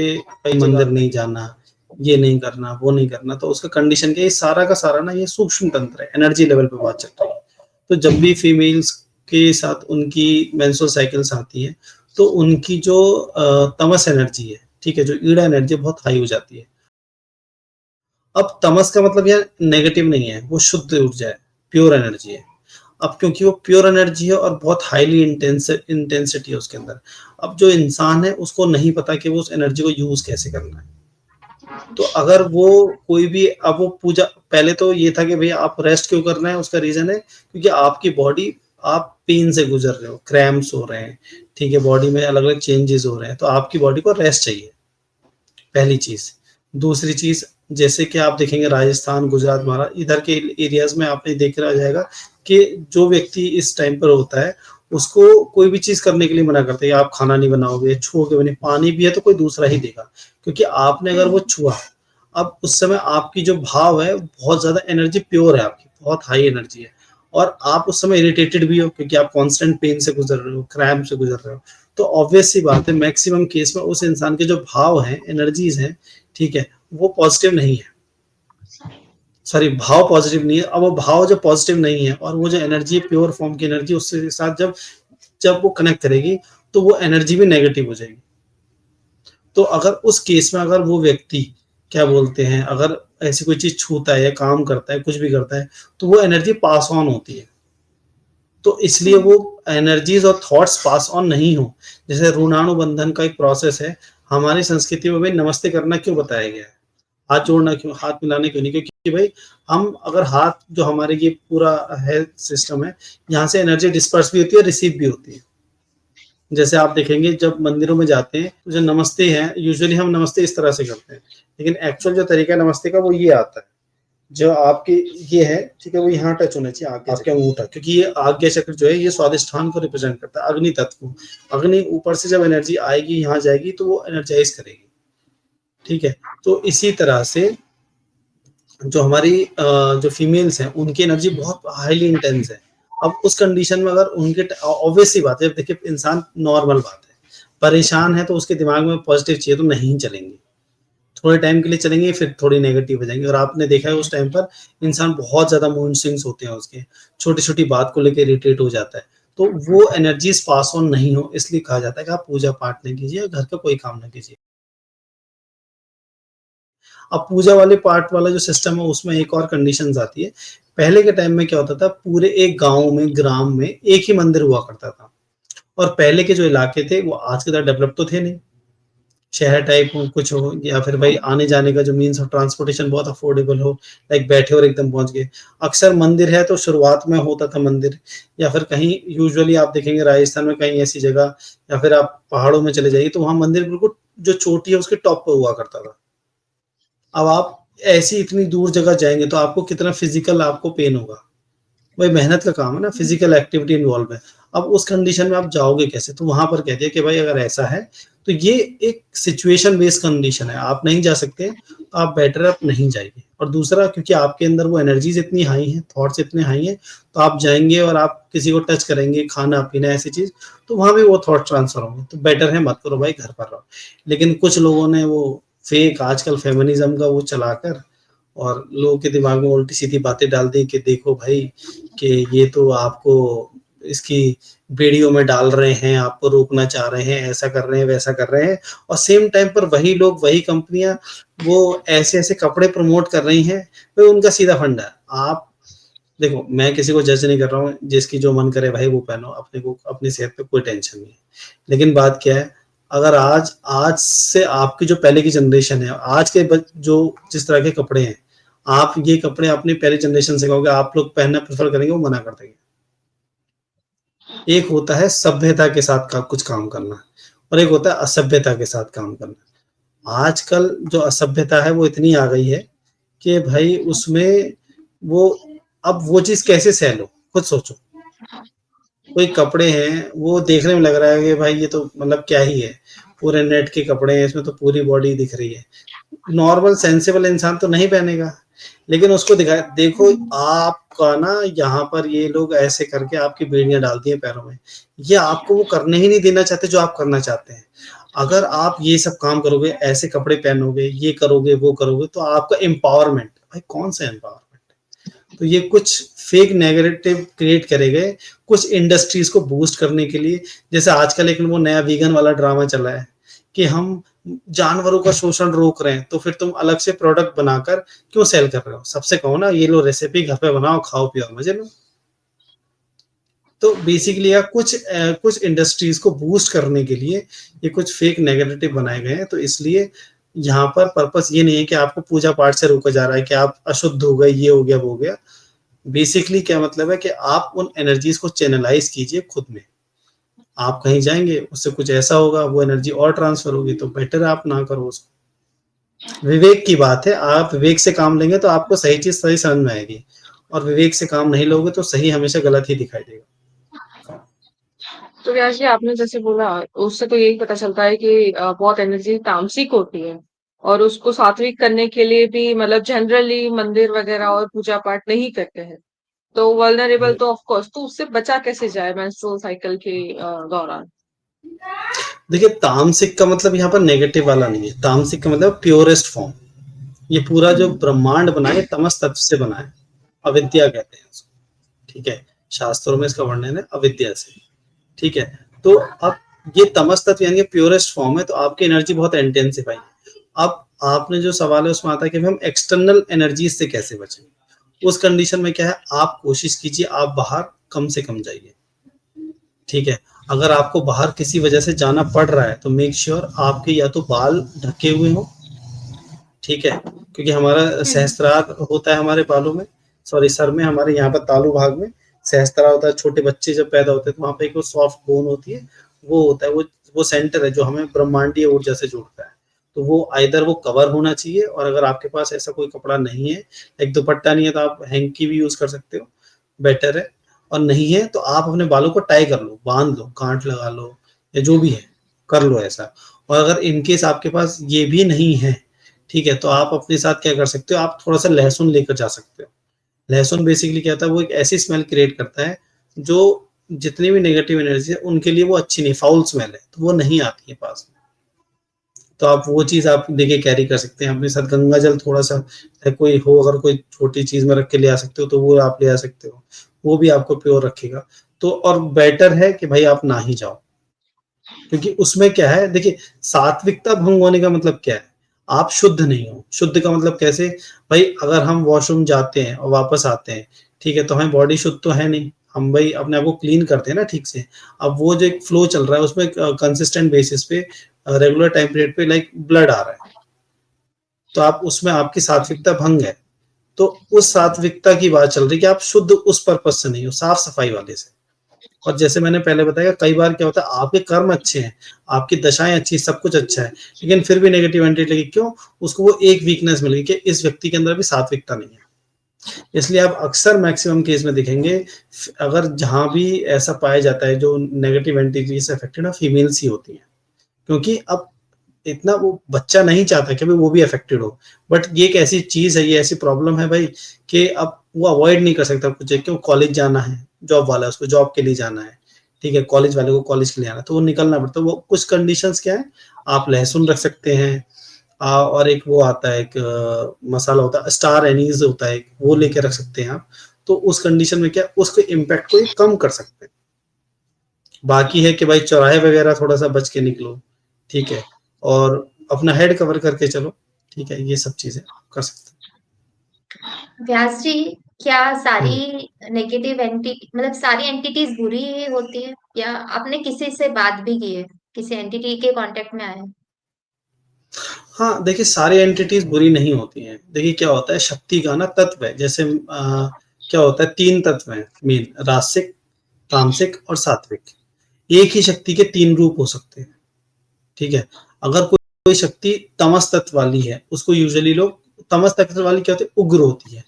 कहीं मंदिर नहीं जाना, ये नहीं करना, वो नहीं करना, तो उसका कंडीशन क्या है, ये सारा का सारा ना ये सूक्ष्म तंत्र है, एनर्जी लेवल पे बात चल रही है। तो जब भी फीमेल्स के साथ उनकी मेंस्ट्रुअल साइकिल्स आती हैं, तो उनकी जो तमस एनर्जी है, ठीक है, जो ईड़ा एनर्जी है, बहुत हाई हो जाती है। अब तमस का मतलब यहाँ नेगेटिव नहीं है, वो शुद्ध ऊर्जा है, प्योर एनर्जी है। अब क्योंकि वो प्योर एनर्जी है और बहुत हाईली इंटेंसिटी है उसके अंदर। अब जो इंसान है उसको नहीं पता कि वो उस एनर्जी को यूज़ कैसे करना है। तो अगर वो कोई भी अब वो पूजा, पहले तो ये था कि भैया आप रेस्ट क्यों कर रहे हैं, उसका रीज़न है क्योंकि आपकी बॉडी, आप पेन से गुज़र रहे हो, क्रैम्प्स हो रहे हैं, ठीक है, बॉडी में अलग-अलग चेंजेज़ हो रहे हैं, तो आपकी बॉडी को रेस्ट चाहिए। पहली चीज़। दूसरी चीज़, जैसे कि आप देखेंगे राजस्थान, गुजरात, इधर के एरियाज़ में आपने देखा जाएगा कि जो व्यक्ति इस टाइम पर होता है, उसको कोई भी चीज़ करने के लिए मना करते हैं, आप खाना नहीं बनाओगे, छुओगे भी नहीं, पानी भी है तो कोई दूसरा ही देगा। क्योंकि आपने अगर वो हुँ, छुआ, अब उस समय आपकी जो भाव है, बहुत ज़्यादा एनर्जी प्योर है आपकी, बहुत हाई एनर्जी है और आप उस समय इरिटेटेड भी हो क्योंकि आप कांस्टेंट पेन से गुज़र रहे हो, क्रैम्प से गुज़र रहे हो। तो ऑब्वियस सी बात है, मैक्सिमम केस में उस इंसान के जो भाव हैं, एनर्जीज़ हैं, ठीक है, वो पॉज़िटिव नहीं है। सॉरी, भाव पॉज़िटिव नहीं है। अब वो भाव जब पॉज़िटिव नहीं है और वो जो एनर्जी है, प्योर फॉर्म की एनर्जी, उसके साथ जब जब वो कनेक्ट करेगी, तो वो एनर्जी भी नेगेटिव हो जाएगी। तो अगर उस केस में अगर वो व्यक्ति, क्या बोलते हैं, अगर ऐसी कोई चीज़ छूता है या काम करता है, कुछ भी करता है, तो वो एनर्जी पास ऑन होती है। तो इसलिए वो हुँ, एनर्जीज़ और थॉट्स पास ऑन नहीं हो। जैसे ऋणानुबंधन का एक प्रोसेस है, हमारी संस्कृति में भी नमस्ते करना क्यों बताया गया है? हाथ जोड़ना क्यों, हाथ मिलाना क्यों नहीं? क्योंकि भाई हम अगर हाथ, जो हमारे ये पूरा है सिस्टम है, यहाँ से एनर्जी डिस्पर्स भी होती है, रिसीव भी होती है। जैसे आप देखेंगे जब मंदिरों में जाते हैं, तो जो नमस्ते है, यूजुअली हम नमस्ते इस तरह से करते हैं, लेकिन एक्चुअल जो तरीका है नमस्ते का, वो ये आता है। जो आपकी ये है, ठीक है, वो यहाँ टच होना चाहिए, आपके अंगूठा, क्योंकि ये आज्ञा चक्र जो है, ये स्वादिष्ठान को रिप्रेजेंट करता है, अग्नि तत्व को। अग्नि ऊपर से जब एनर्जी आएगी, यहाँ जाएगी, तो वो एनर्जाइज करेगी, ठीक है। तो इसी तरह से जो हमारी जो फीमेल्स हैं, उनकी एनर्जी बहुत हाईली इंटेंस है। अब उस कंडीशन में अगर उनके, ऑब्वियस सी बात है, देखिए इंसान, नॉर्मल बात है, परेशान है तो उसके दिमाग में पॉजिटिव चाहिए, तो नहीं चलेंगे, थोड़े टाइम के लिए चलेंगे, फिर थोड़ी नेगेटिव हो जाएंगे। और आपने देखा है उस टाइम पर इंसान बहुत ज्यादा मूड स्विंग्स होते हैं उसके, छोटी छोटी बात को लेकर इरिटेट हो जाता है। तो वो एनर्जीज पास ऑन नहीं हो, इसलिए कहा जाता है कि आप पूजा पाठ नहीं कीजिए, घर का कोई काम ना कीजिए। अब पूजा वाले पार्ट वाला जो सिस्टम है, उसमें एक और कंडीशंस आती है। पहले के टाइम में क्या होता था, पूरे एक गांव में, ग्राम में एक ही मंदिर हुआ करता था, और पहले के जो इलाके थे वो आज के तरह डेवलप तो थे नहीं, शहर टाइप हो कुछ हो, या फिर भाई आने जाने का जो मीन्स ऑफ ट्रांसपोर्टेशन बहुत अफोर्डेबल हो, लाइक बैठे और एकदम पहुंच गए। अक्सर मंदिर है तो शुरुआत में होता था मंदिर, या फिर कहीं यूजुअली आप देखेंगे राजस्थान में कहीं ऐसी जगह, या फिर आप पहाड़ों में चले जाइए तो वहां मंदिर बिल्कुल जो चोटी है उसके टॉप पर हुआ करता था। अब आप ऐसी इतनी दूर जगह जाएंगे तो आपको कितना फिजिकल आपको पेन होगा, वही मेहनत का काम है ना, फिजिकल एक्टिविटी इन्वॉल्व है। अब उस कंडीशन में आप जाओगे कैसे? तो वहां पर कह दिया कि भाई अगर ऐसा है तो ये एक सिचुएशन बेस्ड कंडीशन है, आप नहीं जा सकते तो आप बेटर आप नहीं जाइए। और दूसरा, क्योंकि आपके अंदर वो एनर्जीज इतनी हाई हैं, थॉट्स इतने हाई हैं, तो आप जाएंगे और आप किसी को टच करेंगे, खाना पीना ऐसी चीज, तो वहां भी वो थॉट ट्रांसफर होंगे। तो बेटर है मत करो भाई, घर पर रहो। लेकिन कुछ लोगों ने वो फेक आजकल फेमिनिज्म का वो चलाकर और लोगों के दिमाग में उल्टी सीधी बातें डाल दी कि देखो भाई कि ये तो आपको इसकी बेड़ियों में डाल रहे हैं, आपको रोकना चाह रहे हैं, ऐसा कर रहे हैं, वैसा कर रहे हैं। और सेम टाइम पर वही लोग, वही कंपनियां वो ऐसे ऐसे कपड़े प्रमोट कर रही हैं, तो उनका सीधा फंडा है। आप देखो, मैं किसी को जज नहीं कर रहा हूँ, जिसकी जो मन करे भाई वो पहनो, अपने को अपनी सेहत पे कोई टेंशन नहीं है। लेकिन बात क्या है, अगर आज आज से आपकी जो पहले की जनरेशन है, आज के जो जिस तरह के कपड़े हैं, आप ये कपड़े अपनी पहली जनरेशन से कहोगे आप लोग पहनना प्रेफर करेंगे, वो मना कर देंगे। एक होता है सभ्यता के साथ का कुछ काम करना, और एक होता है असभ्यता के साथ काम करना। आजकल जो असभ्यता है वो इतनी आ गई है कि भाई उसमें वो, अब वो चीज कैसे सह लो, खुद सोचो। कोई कपड़े हैं वो देखने में लग रहा है कि भाई ये तो मतलब क्या ही है, पूरे नेट के कपड़े हैं, इसमें तो पूरी बॉडी दिख रही है। नॉर्मल सेंसिबल इंसान तो नहीं पहनेगा, लेकिन उसको दिखा देखो आपका ना, यहाँ पर ये लोग ऐसे करके आपकी बेड़ियां डालती हैं पैरों में, ये आपको वो करने ही नहीं देना चाहते जो आप करना चाहते हैं। अगर आप ये सब काम करोगे, ऐसे कपड़े पहनोगे, ये करोगे, वो करोगे, तो आपका एम्पावरमेंट, भाई कौन सा एम्पावरमेंट? तो ये कुछ फेक नेगेटिव क्रिएट करे गए कुछ इंडस्ट्रीज को बूस्ट करने के लिए। जैसे आजकल एक वो नया वीगन वाला ड्रामा चला है कि हम जानवरों का शोषण रोक रहे हैं, तो फिर तुम अलग से प्रोडक्ट बनाकर क्यों सेल कर रहे हो? सबसे कहो ना ये लो रेसिपी, घर पे बनाओ, खाओ पियो, मजे लो। तो बेसिकली या कुछ इंडस्ट्रीज को बूस्ट करने के लिए ये कुछ फेक नेगेटिव बनाए गए हैं। तो इसलिए यहाँ पर पर्पस ये नहीं है कि आपको पूजा पाठ से रोका जा रहा है कि आप अशुद्ध हो गए, ये हो गया, वो हो गया। बेसिकली क्या मतलब है कि आप उन एनर्जीज को चैनलाइज कीजिए खुद में। आप कहीं जाएंगे, उससे कुछ ऐसा होगा, वो एनर्जी और ट्रांसफर होगी, तो बेटर आप ना करो उसको। विवेक की बात है, आप विवेक से काम लेंगे तो आपको सही चीज सही समझ में आएगी, और विवेक से काम नहीं लोगे तो सही हमेशा गलत ही दिखाई देगा। तो व्यास जी, आपने जैसे बोला, उससे तो यही पता चलता है कि बहुत एनर्जी तामसिक होती है, और उसको सात्विक करने के लिए भी मतलब जनरली मंदिर वगैरह और पूजा पाठ नहीं करते हैं। तो वल्नरेबल तो ऑफ कोर्स, तो उससे बचा कैसे जाए मेंस्ट्रुअल साइकिल के दौरान? देखिए, तामसिक का मतलब यहाँ पर नेगेटिव वाला नहीं है, तामसिक का मतलब प्योरेस्ट फॉर्म। ये पूरा जो ब्रह्मांड बना है तमस तत्व से बना है, अविद्या कहते हैं उसको, ठीक है। शास्त्रों में इसका वर्णन है अविद्या से, ठीक है। तो अब ये तमस तत्व यानी प्योरेस्ट फॉर्म है, तो आपकी एनर्जी बहुत इंटेंसिफाई है। अब आपने जो सवाल है उसमें आता है कि हम एक्सटर्नल एनर्जी से कैसे बचेंगे। उस कंडीशन में क्या है, आप कोशिश कीजिए आप बाहर कम से कम जाइए, ठीक है। अगर आपको बाहर किसी वजह से जाना पड़ रहा है तो मेक श्योर आपके या तो बाल ढके हुए हो, ठीक है, क्योंकि हमारा सहस्त्रार होता है हमारे बालों में, सॉरी सर में, हमारे यहाँ पर तालु भाग में सहस्त्रार होता है। छोटे बच्चे जब पैदा होते हैं तो वहाँ पे एक सॉफ्ट बोन होती है, वो होता है वो सेंटर है जो हमें ब्रह्मांडीय ऊर्जा से जोड़ता है। तो वो आइदर वो कवर होना चाहिए, और अगर आपके पास ऐसा कोई कपड़ा नहीं है, एक दुपट्टा नहीं है, तो आप हैंकी भी यूज कर सकते हो, बेटर है। और नहीं है तो आप अपने बालों को टाई कर लो, बांध लो, गांठ लगा लो, या जो भी है कर लो ऐसा। और अगर इनकेस आपके पास ये भी नहीं है, ठीक है, तो आप अपने साथ क्या कर सकते हो, आप थोड़ा सा लहसुन लेकर जा सकते हो। लहसुन बेसिकली क्या होता है, वो एक ऐसी स्मेल क्रिएट करता है जो जितनी भी नेगेटिव एनर्जी है उनके लिए वो अच्छी नहीं, फाउल स्मेल है, तो वो नहीं आती है पास में। तो आप वो चीज आप लेके कैरी कर सकते हैं अपने साथ। गंगा जल थोड़ा सा कोई हो, अगर कोई छोटी चीज में रख के ले आ सकते हो तो वो आप ले आ सकते हो, वो भी आपको प्योर रखेगा। तो और बेटर है कि भाई आप ना ही जाओ, क्योंकि उसमें क्या है, देखिए सात्विकता भंग होने का मतलब क्या है, आप शुद्ध नहीं हो। शुद्ध का मतलब कैसे, भाई अगर हम वॉशरूम जाते हैं और वापस आते हैं, ठीक है, तो हमारी बॉडी शुद्ध तो है नहीं, हम भाई अपने आप को क्लीन करते हैं ना ठीक से, अब वो जो एक फ्लो चल रहा है उसमें कंसिस्टेंट बेसिस पे रेगुलर टाइम पीरियड पे लाइक ब्लड आ रहा है, तो आप उसमें आपकी सात्विकता भंग है। तो उस सात्विकता की बात चल रही है कि आप शुद्ध उस पर्पस से नहीं हो, साफ सफाई वाले से। और जैसे मैंने पहले बताया, कई बार क्या होता है आपके कर्म अच्छे हैं, आपकी दशाएं अच्छी, सब कुछ अच्छा है, लेकिन फिर भी नेगेटिव एंटिटी लगी, क्यों? उसको वो एक वीकनेस मिल गई कि इस व्यक्ति के अंदर भी सात्विकता नहीं है। इसलिए आप अक्सर मैक्सिमम केस में देखेंगे, अगर जहां भी ऐसा पाया जाता है जो नेगेटिव एंटिटी से अफेक्टेड है, फीमेल्स ही होती है, क्योंकि अब इतना वो बच्चा नहीं चाहता कि भाई वो भी अफेक्टेड हो, बट ये एक ऐसी चीज है, ये ऐसी प्रॉब्लम है भाई कि अब वो अवॉइड नहीं कर सकता कुछ, क्यों? कॉलेज जाना है, जॉब वाला है उसको जॉब के लिए जाना है, ठीक है, कॉलेज वाले को कॉलेज के लिए आना है, तो वो निकलना पड़ता है। वो कुछ कंडीशंस क्या है, आप लहसुन रख सकते हैं, और एक वो आता है, एक मसाला होता है स्टार एनीज होता है, वो लेके रख सकते हैं आप। तो उस कंडीशन में क्या, उसके इम्पैक्ट को कम कर सकते हैं। बाकी है कि भाई चौराहे वगैरह थोड़ा सा बच के निकलो, ठीक है, और अपना हेड कवर करके चलो, ठीक है, ये सब चीजें कर सकते व्यास जी, क्या हैं। सारी नेगेटिव एंटिटी मतलब सारी एंटिटीज बुरी ही होती है, या आपने किसी से बात भी की है, किसी एंटिटी के कांटेक्ट में आए हैं? हाँ, देखिए सारी एंटिटीज बुरी नहीं होती हैं। देखिए क्या होता है, शक्ति का ना तत्व है, जैसे क्या होता है, 3 तत्व हैं मेन, रासिक, तामसिक और सात्विक। एक ही शक्ति के 3 रूप हो सकते हैं, ठीक है। अगर कोई शक्ति तमस तत्व वाली है, उसको यूजुअली लोग, तमस तत्व वाली क्या होती है, उग्र होती है,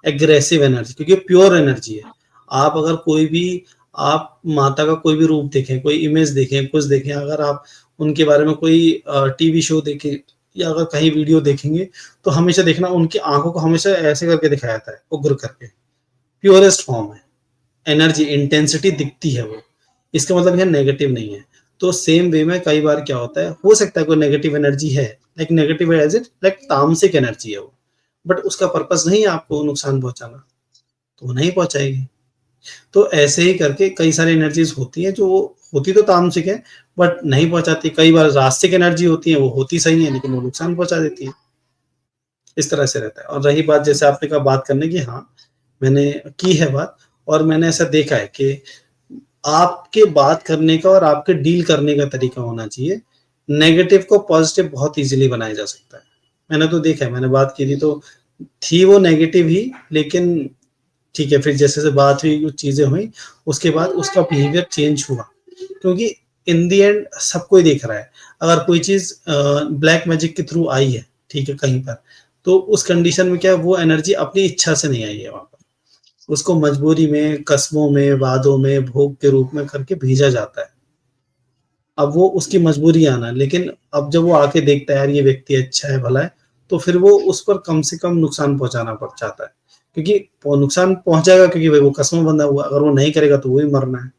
एग्रेसिव एनर्जी, क्योंकि प्योर एनर्जी है। आप अगर कोई भी, आप माता का कोई भी रूप देखें, कोई इमेज देखें, कुछ देखें, अगर आप उनके बारे में कोई टीवी शो देखें या अगर कहीं वीडियो देखेंगे, तो हमेशा देखना उनकी आंखों को हमेशा ऐसे करके दिखाया जाता है, उग्र करके, प्योरेस्ट फॉर्म है, एनर्जी इंटेंसिटी दिखती है वो, इसका मतलब यह नेगेटिव नहीं है। तो सेम वे में कई बार क्या होता है, हो सकता है कोई नेगेटिव एनर्जी है, like negative as it like तामसिक एनर्जी है वो, बट उसका पर्पस नहीं है आपको नुकसान पहुंचाना, तो वो नहीं पहुंचाएगी। तो ऐसे ही करके कई सारी एनर्जीज होती हैं जो होती तो तामसिक है, बट नहीं पहुंचाती। कई बार रास्तिक एनर्जी होती है, वो होती सही है लेकिन वो नुकसान पहुंचा देती है। इस तरह से रहता है। और रही बात, जैसे आपने कहा बात करने की, हाँ मैंने की है बात, और मैंने ऐसा देखा है कि आपके बात करने का और आपके डील करने का तरीका होना चाहिए। नेगेटिव को पॉजिटिव बहुत इजीली बनाया जा सकता है। मैंने तो देखा है, मैंने बात की थी तो थी वो नेगेटिव ही, लेकिन ठीक है, फिर जैसे से बात हुई, कुछ चीजें हुई, उसके बाद उसका बिहेवियर चेंज हुआ, क्योंकि इन दी एंड सब कोई देख रहा है। अगर कोई चीज ब्लैक मैजिक के थ्रू आई है, ठीक है, कहीं पर, तो उस कंडीशन में क्या है, वो एनर्जी अपनी इच्छा से नहीं आई है वहां पर, उसको मजबूरी में, कस्मों में, वादों में, भोग के रूप में करके भेजा जाता है। अब वो उसकी मजबूरी आना है, लेकिन अब जब वो आके देखता है यार ये व्यक्ति अच्छा है, भला है, तो फिर वो उस पर कम से कम नुकसान पहुंचाना पड़ जाता है, क्योंकि वो नुकसान पहुंचाएगा, क्योंकि भाई वो कसम बंधा हुआ, अगर वो नहीं करेगा तो वो ही मरना है।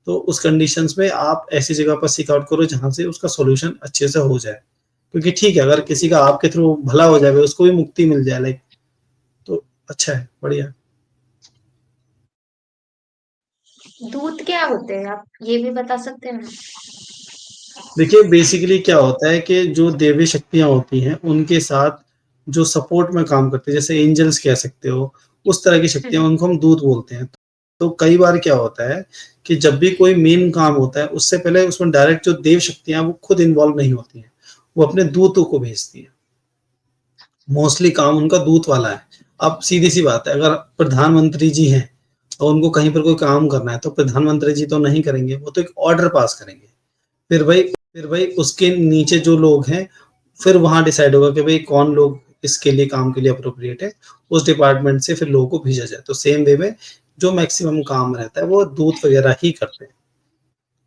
तो उस कंडीशंस में आप ऐसी जगह पर सीक आउट करो जहां से उसका सॉल्यूशन अच्छे से हो जाए, क्योंकि ठीक है, अगर किसी का आपके थ्रू भला हो जाए, उसको भी मुक्ति मिल जाए, लाइक, तो अच्छा है, बढ़िया। दूत क्या होते हैं, आप ये भी बता सकते हैं? देखिए बेसिकली क्या होता है कि जो देवी शक्तियां होती हैं उनके साथ जो सपोर्ट में काम करते हैं, जैसे एंजल्स कह सकते हो, उस तरह की शक्तियां, हम्म। उनको हम दूत बोलते हैं। तो कई बार क्या होता है कि जब भी कोई मेन काम होता है, उससे पहले उसमें डायरेक्ट जो देव शक्तियां वो खुद इन्वॉल्व नहीं होती हैं, वो अपने दूतों को भेजती है। मोस्टली काम उनका दूत वाला है। अब सीधी सी बात है, अगर प्रधानमंत्री जी हैं और उनको कहीं पर कोई काम करना है, तो प्रधानमंत्री जी तो नहीं करेंगे, वो तो एक ऑर्डर पास करेंगे। फिर भाई उसके नीचे जो लोग हैं, फिर वहां डिसाइड होगा कि भाई कौन लोग इसके लिए, काम के लिए अप्रोप्रिएट है, उस डिपार्टमेंट से फिर लोगों को भेजा जाए। तो सेम वे में जो मैक्सिमम काम रहता है वो दूत वगैरह ही करते हैं।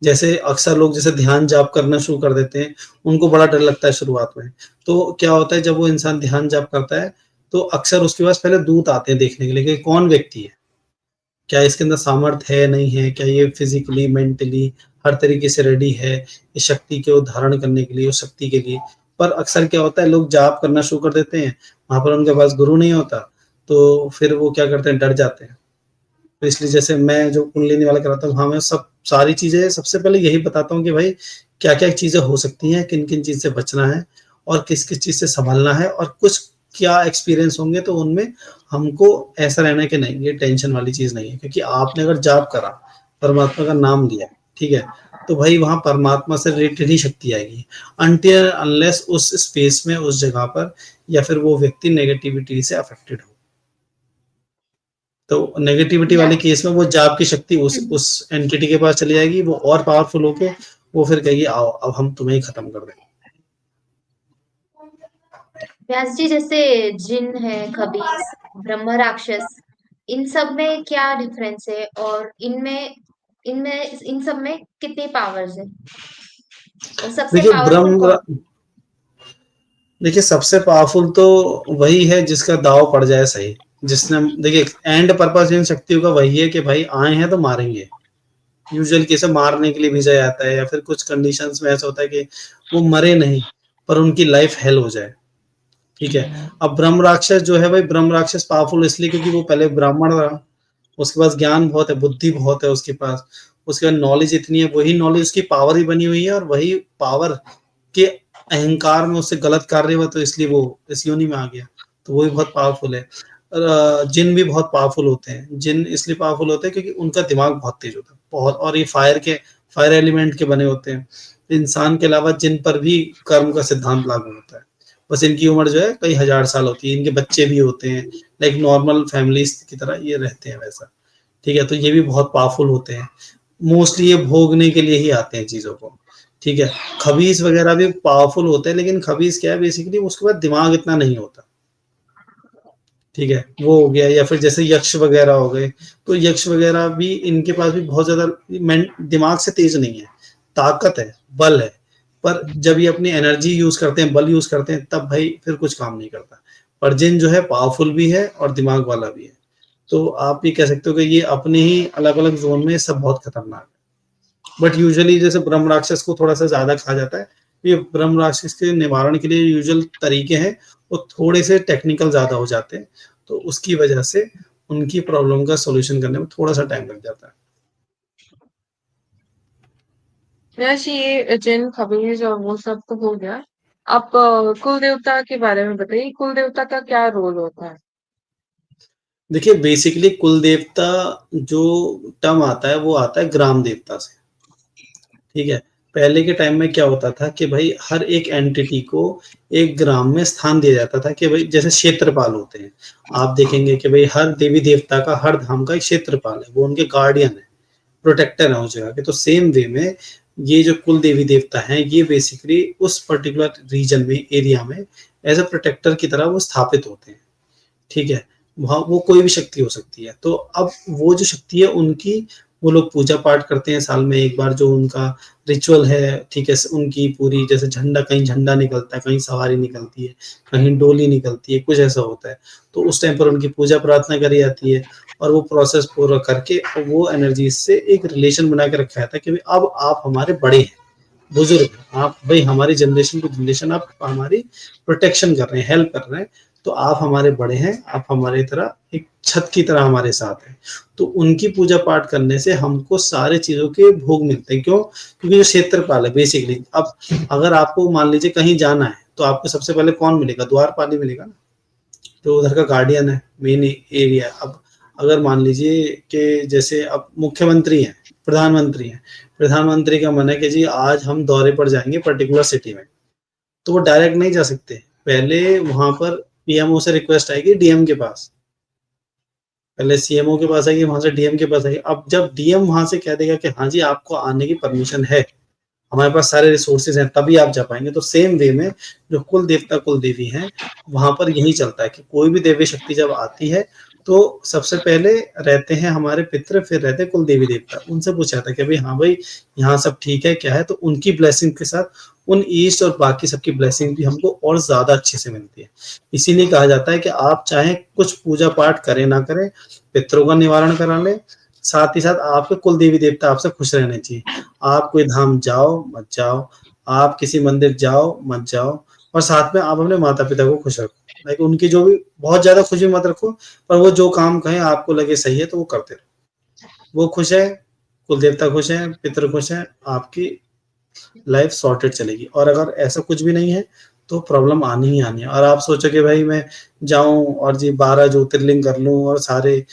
जैसे अक्सर लोग जैसे ध्यान जाप करना शुरू कर देते हैं, उनको बड़ा डर लगता है शुरुआत में। तो क्या होता है, जब वो इंसान ध्यान जाप करता है, तो अक्सर उसके पास पहले दूत आते हैं देखने के लिए कि कौन व्यक्ति है, क्या इसके अंदर सामर्थ्य है, नहीं है, क्या ये फिजिकली, मेंटली हर तरीके से रेडी है इस शक्ति को धारण करने के लिए, उस शक्ति के लिए। पर अक्सर क्या होता है, लोग जाप करना शुरू कर देते हैं, वहां पर उनके पास गुरु नहीं होता, तो फिर वो क्या करते हैं, डर जाते हैं। तो इसलिए जैसे मैं जो कुंडलिनी वाला कराता हूँ, हाँ मैं सब सारी चीजें सबसे पहले यही बताता हूँ कि भाई क्या क्या चीजें हो सकती हैं, किन किन चीज से बचना है, और किस किस चीज से संभलना है, और कुछ क्या एक्सपीरियंस होंगे, तो उनमें हमको ऐसा रहना है कि नहीं, ये टेंशन वाली चीज़ नहीं है, क्योंकि आपने अगर जाप करा, परमात्मा का नाम लिया, ठीक है, तो भाई वहाँ परमात्मा से रिलेटेड ही शक्ति आएगी, अनटिल अनलेस उस स्पेस में, उस जगह पर, या फिर वो व्यक्ति नेगेटिविटी से अफेक्टेड हो। तो नेगेटिविटी वाले या केस में वो जाप की शक्ति उस एंटिटी के पास चली जाएगी, वो और पावरफुल होके वो फिर कहेगी आओ अब हम तुम्हें ही खत्म कर देंगे। व्यास जी, जैसे जिन है, खबीस, ब्रह्म राक्षस, इन सब में क्या डिफरेंस है, और इनमें इनमें इन सब में कितनी पावर्स है, और सबसे देखिए पावरफुल कौन? देखिए सबसे पावरफुल तो वही है जिसका दाव पड़ जाए सही, जिसने, देखिए एंड पर्पस इन शक्तियों का वही है कि भाई आए हैं तो मारेंगे। यूजुअल कैसे मारने के लिए भेजा जाता है, या फिर कुछ कंडीशंस में ऐसा होता है कि वो मरे नहीं पर उनकी लाइफ हेल हो जाए, ठीक है। अब ब्रह्म राक्षस जो है भाई, ब्रह्म राक्षस पावरफुल इसलिए क्योंकि वो पहले ब्राह्मण रहा, उसके पास ज्ञान बहुत है, बुद्धि बहुत है उसके पास, उसके पास नॉलेज इतनी है, वही नॉलेज उसकी पावर ही बनी हुई है, और वही पावर के अहंकार में उससे गलत कार्य हुआ, तो इसलिए वो इस योनि में आ गया, तो वो भी बहुत पावरफुल है। जिन भी बहुत पावरफुल होते हैं, जिन इसलिए पावरफुल होते हैं क्योंकि उनका दिमाग बहुत तेज होता है, बहुत, और ये फायर एलिमेंट के बने होते हैं। इंसान के अलावा जिन पर भी कर्म का सिद्धांत लागू होता है, बस इनकी उम्र जो है कई हजार साल होती है, इनके बच्चे भी होते हैं, लाइक नॉर्मल फैमिलीज की तरह ये रहते हैं वैसा, ठीक है। तो ये भी बहुत पावरफुल होते हैं, मोस्टली ये भोगने के लिए ही आते हैं चीजों को, ठीक है। खबीस वगैरह भी पावरफुल होते हैं, लेकिन खबीस क्या है बेसिकली, उसके बाद दिमाग इतना नहीं होता, ठीक है, वो हो गया। या फिर जैसे यक्ष वगैरह हो गए, तो यक्ष वगैरह भी, इनके पास भी बहुत ज्यादा दिमाग से तेज नहीं है, ताकत है, बल है, पर जब ये अपनी एनर्जी यूज करते हैं, बल यूज करते हैं, तब भाई फिर कुछ काम नहीं करता। पर जिन जो है पावरफुल भी है और दिमाग वाला भी है, तो आप ये कह सकते हो कि ये अपने ही अलग अलग जोन में सब बहुत खतरनाक है। बट यूजुअली जैसे ब्रह्म राक्षस को थोड़ा सा ज्यादा कहा जाता है, ये ब्रह्म राक्षस के निवारण के लिए यूजुअल तरीके हैं, वो थोड़े से टेक्निकल ज्यादा हो जाते हैं, तो उसकी वजह से उनकी प्रॉब्लम का सॉल्यूशन करने में थोड़ा सा टाइम लग जाता है। वैसे ये जिन खबीज और वो सब तो हो गया। आप कुल देवता के बारे में बताइए, कुल देवता का क्या रोल होता है? देखिए बेसिकली कुल देवता जो टर्म आता है, वो आता है ग्राम देवता से, ठीक है। पहले के टाइम में क्या होता था कि भाई हर एक एंटिटी को एक ग्राम में स्थान दिया जाता था, कि भाई जैसे क्षेत्रपाल होते हैं, आप देखेंगे कि भाई हर देवी देवता का, हर धाम का एक क्षेत्रपाल है, वो उनके गार्डियन है, प्रोटेक्टर है उस जगह के। तो सेम वे में ये जो कुल देवी देवता हैं, ये बेसिकली उस पर्टिकुलर रीजन में, एरिया में एज अ प्रोटेक्टर की तरह वो स्थापित होते हैं, ठीक है। वहाँ वो कोई भी शक्ति हो सकती है। तो अब वो जो शक्ति है उनकी, वो लोग पूजा पाठ करते हैं साल में एक बार, जो उनका रिचुअल है, ठीक है। उनकी पूरी, जैसे झंडा, कहीं झंडा निकलता है, कहीं सवारी निकलती है, कहीं डोली निकलती है, कुछ ऐसा होता है, तो उस टाइम पर उनकी पूजा प्रार्थना करी जाती है, और वो प्रोसेस पूरा करके वो एनर्जी से एक रिलेशन बना के रखा जाता है कि अब आप हमारे बड़े हैं, बुजुर्ग हैं, आप भाई हमारी जनरेशन टू जनरेशन आप हमारी प्रोटेक्शन कर रहे हैं, हेल्प कर रहे हैं, तो आप हमारे बड़े हैं, आप हमारी तरह एक छत की तरह हमारे साथ हैं। तो उनकी पूजा पाठ करने से हमको सारे चीजों के भोग मिलते हैं। क्यों? क्योंकि जो क्षेत्रपाल है बेसिकली, अब अगर आपको मान लीजिए कहीं जाना है, तो आपको सबसे पहले कौन मिलेगा? द्वारपाल ही मिलेगा ना, जो उधर का गार्डियन है, मेन एरिया। अब अगर मान लीजिए कि जैसे अब मुख्यमंत्री हैं, प्रधानमंत्री हैं, प्रधानमंत्री का मन है कि जी आज हम दौरे पर जाएंगे पर्टिकुलर सिटी में, तो वो डायरेक्ट नहीं जा सकते, पहले वहां पर पीएमओ से रिक्वेस्ट आएगी डीएम के पास, पहले सीएमओ के पास आएगी, वहां से डीएम के पास आएगी। अब जब डीएम वहां से कह देगा कि हाँ जी आपको आने की परमिशन है, हमारे पास सारे रिसोर्सेज हैं, तभी आप जा पाएंगे। तो सेम वे में जो कुल देवता कुल देवी हैं, वहां पर यही चलता है कि कोई भी देवी शक्ति जब आती है, तो सबसे पहले रहते हैं हमारे पितृ, फिर रहते हैं कुल देवी देवता। उनसे पूछा था कि भाई हाँ भाई यहाँ सब ठीक है क्या है, तो उनकी ब्लेसिंग के साथ उन ईस्ट और बाकी सबकी ब्लेसिंग भी हमको और ज्यादा अच्छे से मिलती है। इसीलिए कहा जाता है कि आप चाहे कुछ पूजा पाठ करें ना करें, पितरों का निवारण करा लें, साथ ही साथ आपके कुल देवी देवता आपसे खुश रहने चाहिए। आप कोई धाम जाओ मत जाओ, आप किसी मंदिर जाओ मत जाओ, और साथ में आप अपने माता पिता को खुश रखो, लाइक उनकी जो भी, बहुत ज्यादा खुशी मत रखो, पर वो जो काम कहें आपको लगे सही है तो वो करते रहो। वो खुश है, कुल देवता खुश है, पितर खुश है, आपकी लाइफ सॉर्टेड चलेगी। और अगर ऐसा कुछ भी नहीं है, तो प्रॉब्लम आनी ही आनी है। और आप सोचो कि भाई मैं जाऊं और जी 12 ज्योतिर्लिंग कर लूं और सारे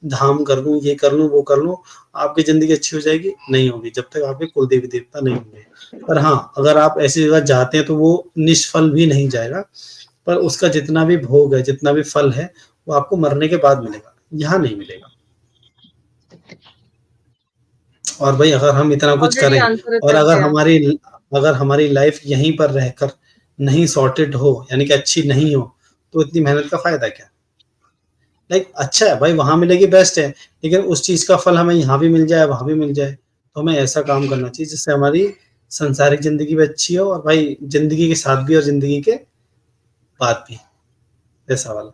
धाम कर लूं, ये कर लूं, वो कर लूं, आपकी जिंदगी अच्छी हो जाएगी? नहीं होगी, जब तक आपके कुल देवी देवता नहीं होंगे। पर हाँ, अगर आप ऐसी जगह जाते हैं तो वो निष्फल भी नहीं जाएगा, पर उसका जितना भी भोग है, जितना भी फल है, वो आपको मरने के बाद मिलेगा, यहाँ नहीं मिलेगा। और भाई अगर हम इतना कुछ ऑलरेडी करें आंसर और कर दिया। अगर हमारी लाइफ यहीं पर रहकर नहीं सॉर्टेड हो, यानी कि अच्छी नहीं हो, तो इतनी मेहनत का फायदा क्या? लाइक अच्छा है भाई, वहां मिलेगी बेस्ट है, लेकिन उस चीज का फल हमें यहाँ भी मिल जाए, वहां भी मिल जाए, तो हमें ऐसा काम करना चाहिए जिससे हमारी संसारिक जिंदगी भी अच्छी हो और भाई जिंदगी के साथ भी और जिंदगी के बाद भी, ऐसा वाला।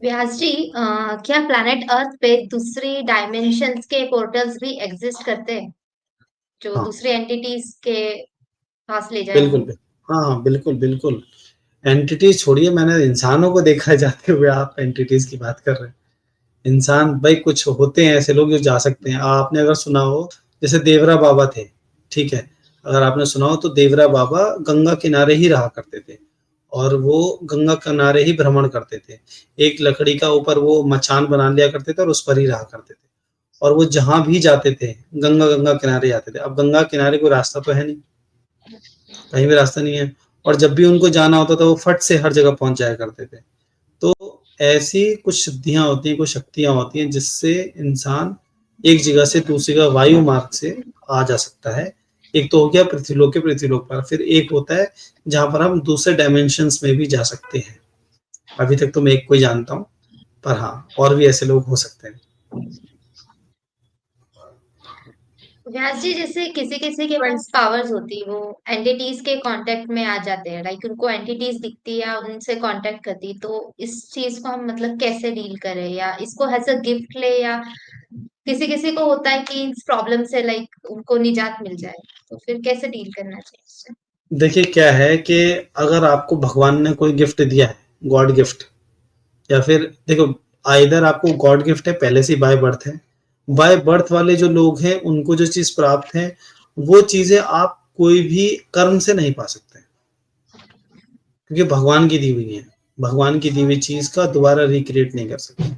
व्यास जी, क्या प्लैनेट अर्थ पे दूसरी डायमेंशंस के पोर्टल्स भी एग्जिस्ट करते हैं जो हाँ दूसरी एंटिटीज के पास ले जाए बिल्कुल हमें? हाँ हाँ, बिल्कुल बिल्कुल। एंटिटीज छोड़िए, मैंने इंसानों को देखा है जाते हुए, आप एंटिटीज की बात कर रहे हैं। इंसान भाई कुछ होते हैं ऐसे लोग जो जा सकते हैं। आपने अगर सुना हो, जैसे देवरा बाबा थे, ठीक है, अगर आपने सुना हो तो देवरा बाबा गंगा किनारे ही रहा करते थे और वो गंगा किनारे ही भ्रमण करते थे। एक लकड़ी का ऊपर वो मचान बना लिया करते थे और उस पर ही रहा करते थे। और वो जहां भी जाते थे, गंगा गंगा किनारे जाते थे। अब गंगा किनारे कोई रास्ता तो है नहीं, कहीं भी रास्ता नहीं है, और जब भी उनको जाना होता था वो फट से हर जगह पहुंच जाया करते थे। तो ऐसी कुछ सिद्धियां होती हैं, कुछ शक्तियां होती हैं जिससे इंसान एक जगह से दूसरी जगह वायु मार्ग से आ जा सकता है। एक तो हो गया पृथ्वीलोक के पृथ्वीलोक पर, फिर एक होता है जहां पर हम दूसरे डायमेंशंस में भी जा सकते हैं। अभी तक तो मैं एक को ही जानता हूँ, पर हाँ और भी ऐसे लोग हो सकते हैं। व्यास जी, जैसे किसी किसी के पास 20 पावर्स होती है, वो एंटिटीज के कांटेक्ट में आ जाते हैं, लाइक उनको एंटिटीज दिखती है या उनसे कांटेक्ट करती, तो इस चीज को हम मतलब कैसे डील करें, या इसको एज अ गिफ्ट ले, या किसी किसी को होता है कि इस प्रॉब्लम से लाइक उनको निजात मिल जाए, तो फिर कैसे डील करना चाहिए इससे? देखिए क्या है कि अगर आपको भगवान ने कोई गिफ्ट दिया है, गॉड गिफ्ट, या फिर देखो, आइदर आपको गॉड गिफ्ट है पहले से बाय बर्थ है। बाय बर्थ वाले जो लोग हैं उनको जो चीज प्राप्त है, वो चीजें आप कोई भी कर्म से नहीं पा सकते, क्योंकि भगवान की दी हुई है। भगवान की दी हुई चीज का दोबारा रिक्रिएट नहीं कर सकते।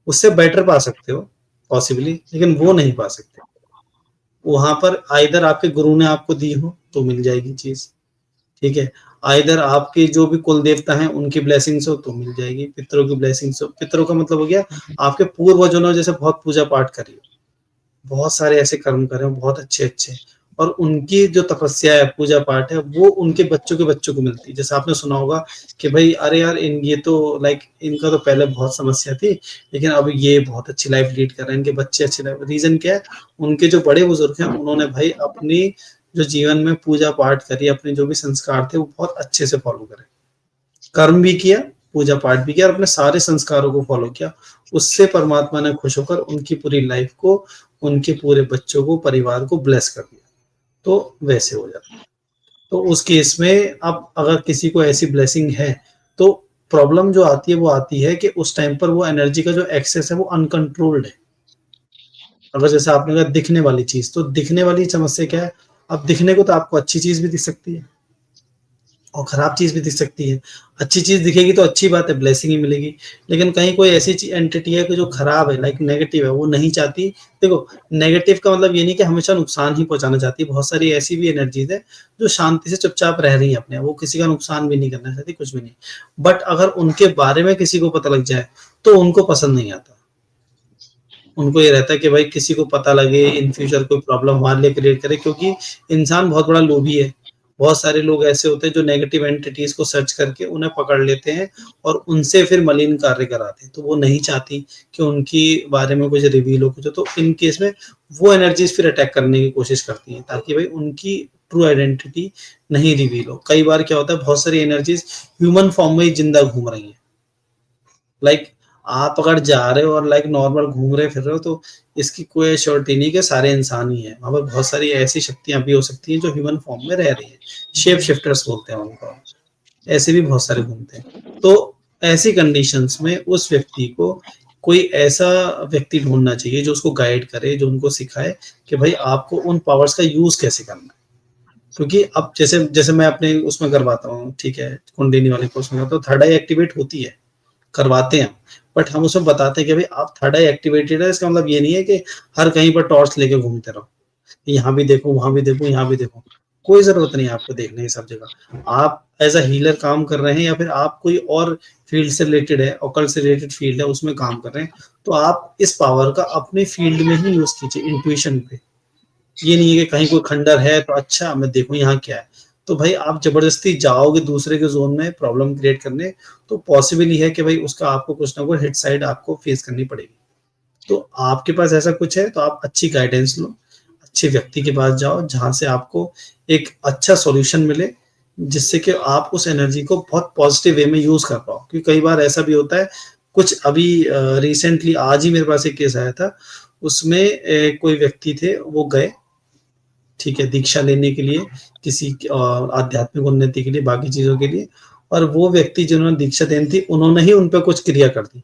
उससे बेटर पा सकते हो पॉसिबली, लेकिन वो नहीं पा सकते। वहां पर आइदर आपके गुरु ने आपको दी हो तो मिल जाएगी चीज, ठीक है, आइदर आपके जो भी कुल देवता हैं उनकी ब्लेसिंग्स हो तो मिल जाएगी, पितरों की ब्लेसिंग्स हो। पितरों का मतलब हो गया आपके पूर्वजों ने जैसे बहुत पूजा पाठ करी हो, बहुत सारे ऐसे कर्म करे हो बहुत अच्छे अच्छे, और उनकी जो तपस्या है, पूजा पाठ है, वो उनके बच्चों के बच्चों को मिलती है। जैसे आपने सुना होगा कि भाई अरे यार इन ये तो लाइक इनका तो पहले बहुत समस्या थी, लेकिन अब ये बहुत अच्छी लाइफ लीड कर रहे हैं, इनके बच्चे अच्छी लाइफ। रीजन क्या है? उनके जो बड़े बुजुर्ग हैं उन्होंने भाई अपनी जो जीवन में पूजा पाठ करी, अपने जो भी संस्कार थे वो बहुत अच्छे से फॉलो करे, कर्म भी किया, पूजा पाठ भी किया और अपने सारे संस्कारों को फॉलो किया। उससे परमात्मा ने खुश होकर उनकी पूरी लाइफ को, उनके पूरे बच्चों को, परिवार को ब्लेस कर दिया। तो वैसे हो जाता है। तो उस केस में अब अगर किसी को ऐसी ब्लेसिंग है, तो प्रॉब्लम जो आती है वो आती है कि उस टाइम पर वो एनर्जी का जो एक्सेस है वो अनकंट्रोल्ड है। अगर जैसे आपने कहा दिखने वाली चीज, तो दिखने वाली समस्या क्या है? अब दिखने को तो आपको अच्छी चीज भी दिख सकती है और खराब चीज भी दिख सकती है। अच्छी चीज दिखेगी तो अच्छी बात है, ब्लेसिंग ही मिलेगी। लेकिन कहीं कोई ऐसी एंटिटी है कि जो खराब है, लाइक नेगेटिव है, वो नहीं चाहती। देखो, नेगेटिव का मतलब ये नहीं कि हमेशा नुकसान ही पहुंचाना चाहती है। बहुत सारी ऐसी भी एनर्जीज है जो शांति से चुपचाप रह रही है अपने, वो किसी का नुकसान भी नहीं करना चाहती, कुछ भी नहीं। बट अगर उनके बारे में किसी को पता लग जाए तो उनको पसंद नहीं आता। उनको ये रहता है कि भाई किसी को पता लगे, इन फ्यूचर कोई प्रॉब्लम हमारे लिए क्रिएट करे, क्योंकि इंसान बहुत बड़ा लोभी है। बहुत सारे लोग ऐसे होते हैं जो नेगेटिव एंटिटीज को सर्च करके उन्हें पकड़ लेते हैं और उनसे फिर मलिन कार्य कराते हैं। तो वो नहीं चाहती कि उनकी बारे में कुछ रिवील हो कुछ, तो इन केस में वो एनर्जीज फिर अटैक करने की कोशिश करती हैं ताकि भाई उनकी ट्रू आइडेंटिटी नहीं रिवील हो। कई बार क्या होता है, बहुत सारी एनर्जीज ह्यूमन फॉर्म में ही जिंदा घूम रही है। लाइक आप अगर जा रहे हो और लाइक नॉर्मल घूम रहे फिर रहे हो, तो इसकी कोई श्योरिटी नहीं कि सारे इंसान ही है। वहां पर बहुत सारी ऐसी शक्तियां भी हो सकती हैं जो ह्यूमन फॉर्म में रह रही है। शेप शिफ्टर्स बोलते हैं उनको, ऐसे भी बहुत सारे घूमते हैं। तो ऐसी कंडीशंस में उस व्यक्ति को कोई ऐसा व्यक्ति ढूंढना चाहिए जो उसको गाइड करे, जो उनको सिखाए कि भाई आपको उन पावर्स का यूज कैसे करना है। क्योंकि अब जैसे जैसे मैं अपने उसमें करवाता हूँ, ठीक है, कुंडलिनी वाले कोर्स में, तो थर्ड आई एक्टिवेट होती है, करवाते हैं, बट हम उसमें बताते हैं कि भाई आप थर्ड आई एक्टिवेटेड है, इसका मतलब ये नहीं है कि हर कहीं पर टॉर्च लेके घूमते रहो, यहाँ भी देखो, वहां भी देखो, यहाँ भी देखो, कोई जरूरत नहीं है आपको देखने की सब जगह। आप एज अ हीलर काम कर रहे हैं या फिर आप कोई और फील्ड से रिलेटेड है, ऑकल्ट से रिलेटेड फील्ड है, उसमें काम कर रहे हैं, तो आप इस पावर का अपने फील्ड में ही यूज कीजिए, इंट्यूशन पे। ये नहीं है कि कहीं कोई खंडर है तो अच्छा मैं देखूं यहाँ क्या है, तो भाई आप जबरदस्ती जाओगे दूसरे के जोन में प्रॉब्लम क्रिएट करने, तो पॉसिबल ही है कि भाई उसका आपको कुछ ना कुछ हिट साइड आपको फेस करनी पड़ेगी। तो आपके पास ऐसा कुछ है तो आप अच्छी गाइडेंस लो, अच्छे व्यक्ति के पास जाओ जहां से आपको एक अच्छा सॉल्यूशन मिले, जिससे कि आप उस एनर्जी को बहुत पॉजिटिव वे में यूज कर पाओ। क्योंकि कई बार ऐसा भी होता है, कुछ अभी रिसेंटली आज ही मेरे पास एक केस आया था, उसमें कोई व्यक्ति थे, वो गए, ठीक है, दीक्षा लेने के लिए, किसी आध्यात्मिक उन्नति के लिए, बाकी चीजों के लिए, और वो व्यक्ति जिन्होंने दीक्षा देनी थी उन्होंने ही उन पर कुछ क्रिया कर दी,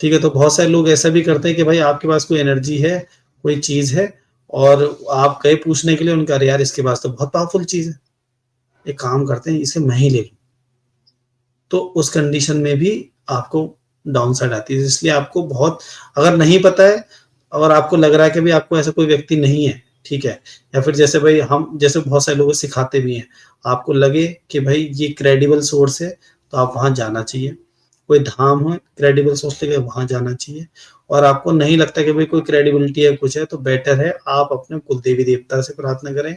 ठीक है। तो बहुत सारे लोग ऐसा भी करते हैं कि भाई आपके पास कोई एनर्जी है, कोई चीज है, और आप गए पूछने के लिए, उनका अरे यार इसके पास तो बहुत पावरफुल चीज है, एक काम करते हैं इसे मैं ही ले लूं, तो उस कंडीशन में भी आपको डाउन साइड आती है। इसलिए आपको बहुत, अगर नहीं पता है, अगर आपको लग रहा है कि भाई आपको ऐसा कोई व्यक्ति नहीं है, ठीक है, या फिर जैसे भाई हम जैसे बहुत सारे लोग सिखाते भी हैं, आपको लगे कि भाई ये क्रेडिबल सोर्स है तो आप वहां जाना चाहिए, कोई धाम है क्रेडिबल सोर्स लेके वहां जाना चाहिए। और आपको नहीं लगता कि भाई कोई क्रेडिबिलिटी है कुछ है, तो बेटर है आप अपने कुल देवी देवता से प्रार्थना करें,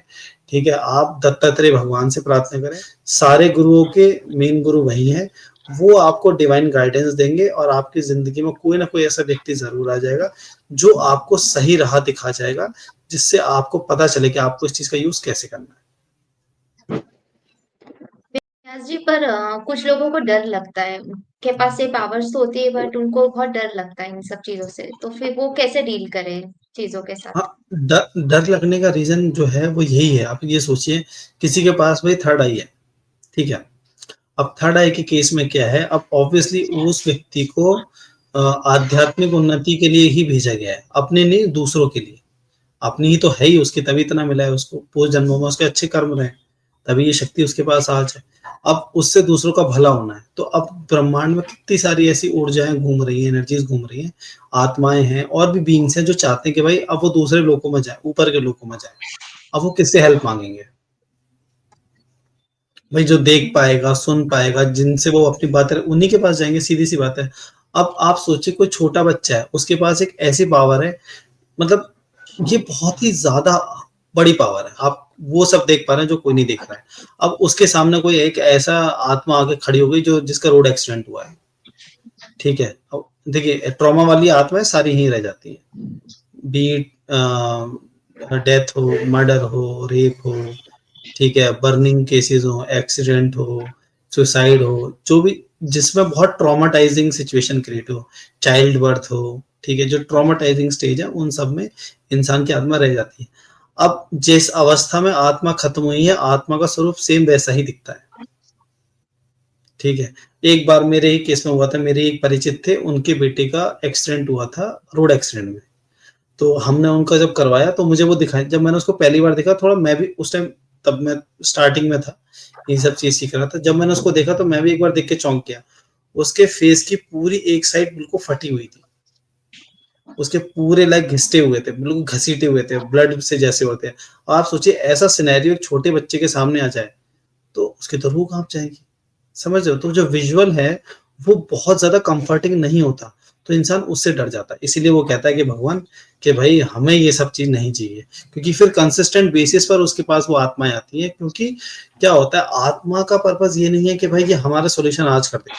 ठीक है, आप दत्तात्रेय भगवान से प्रार्थना करें। सारे गुरुओं के मेन गुरु वही है, वो आपको डिवाइन गाइडेंस देंगे, और आपकी जिंदगी में कोई ना कोई ऐसा व्यक्ति जरूर आ जाएगा जो आपको सही राह दिखा जाएगा, जिससे आपको पता चले कि आपको इस चीज का यूज कैसे करना है। व्यास जी, पर कुछ लोगों को डर लगता है, उनके पास ये पावर्स तो होती है बट उनको बहुत डर लगता है इन सब चीजों से, तो फिर वो कैसे डील करें चीजों के हाँ, साथ? डर डर लगने का रीजन जो है वो यही है। आप ये सोचिए, किसी के पास भाई थर्ड आई है, ठीक है, अब थर्ड आई के केस में क्या है, अब ऑब्वियसली उस व्यक्ति को आध्यात्मिक उन्नति के लिए ही भेजा गया है, अपने नहीं दूसरों के लिए। अपनी ही तो है ही उसकी, तभी इतना मिला है उसको, पूर्व जन्मों में उसके अच्छे कर्म रहे, तभी ये शक्ति उसके पास आज है। अब उससे दूसरों का भला होना है, तो अब ब्रह्मांड में कितनी सारी ऐसी ऊर्जाएं घूम रही हैं, एनर्जीज घूम रही हैं, आत्माएं हैं और भी बीइंग्स हैं जो चाहते हैं कि भाई अब वो दूसरे लोगों में जाए, ऊपर के लोगों में जाए। अब वो किससे हेल्प मांगेंगे? भाई जो देख पाएगा, सुन पाएगा, जिनसे वो अपनी बातें, उन्हीं के पास जाएंगे, सीधी सी बात है। अब आप सोचिए, कोई छोटा बच्चा है, उसके पास एक ऐसी पावर है, मतलब ये बहुत ही ज्यादा बड़ी पावर है, आप वो सब देख पा रहे हैं जो कोई नहीं देख रहा है। अब उसके सामने कोई एक ऐसा आत्मा आके खड़ी हो गई जो जिसका रोड एक्सीडेंट हुआ है, ठीक है, अब देखिए ट्रॉमा वाली आत्माएं सारी यहीं रह जाती है, बीट डेथ हो, मर्डर हो, रेप हो, ठीक है, बर्निंग केसेस हो, एक्सीडेंट हो, सुसाइड हो, जो भी जिसमें बहुत ट्रॉमाटाइजिंग सिचुएशन क्रिएट हो, चाइल्ड बर्थ हो, ठीक है, जो ट्रॉमाटाइजिंग स्टेज है उन सब में इंसान की आत्मा रह जाती है। अब जिस अवस्था में आत्मा खत्म हुई है, आत्मा का स्वरूप सेम वैसा ही दिखता है, ठीक है। एक बार मेरे ही केस में हुआ था, मेरे एक परिचित थे, उनके बेटे का एक्सीडेंट हुआ था, रोड एक्सीडेंट में। तो हमने उनका जब करवाया तो मुझे वो दिखाई, जब मैंने उसको पहली बार देखा, थोड़ा मैं भी उस टाइम, तब मैं स्टार्टिंग में था, ये सब चीज सीख रहा था, जब मैंने उसको देखा तो मैं भी एक बार देख के चौंक गया। उसके फेस की पूरी एक साइड बिल्कुल फटी हुई थी, उसके पूरे लाइक घिसटे हुए थे, बिल्कुल घसीटे हुए थे, ब्लड से जैसे होते हैं। और आप सोचिए ऐसा सिनेरियो एक छोटे बच्चे के सामने आ जाए तो उसकी तो रूह कांप जाएगी, समझ रहे हो? तो जो विजुअल है वो बहुत ज्यादा कंफर्टिंग नहीं होता, तो इंसान उससे डर जाता है। इसीलिए वो कहता है कि भगवान, कि भाई हमें ये सब चीज नहीं चाहिए, क्योंकि फिर कंसिस्टेंट बेसिस पर उसके पास वो आत्माएं आती है। क्योंकि क्या होता है, आत्मा का पर्पस ये नहीं है कि भाई ये हमारा सोल्यूशन आज कर दे,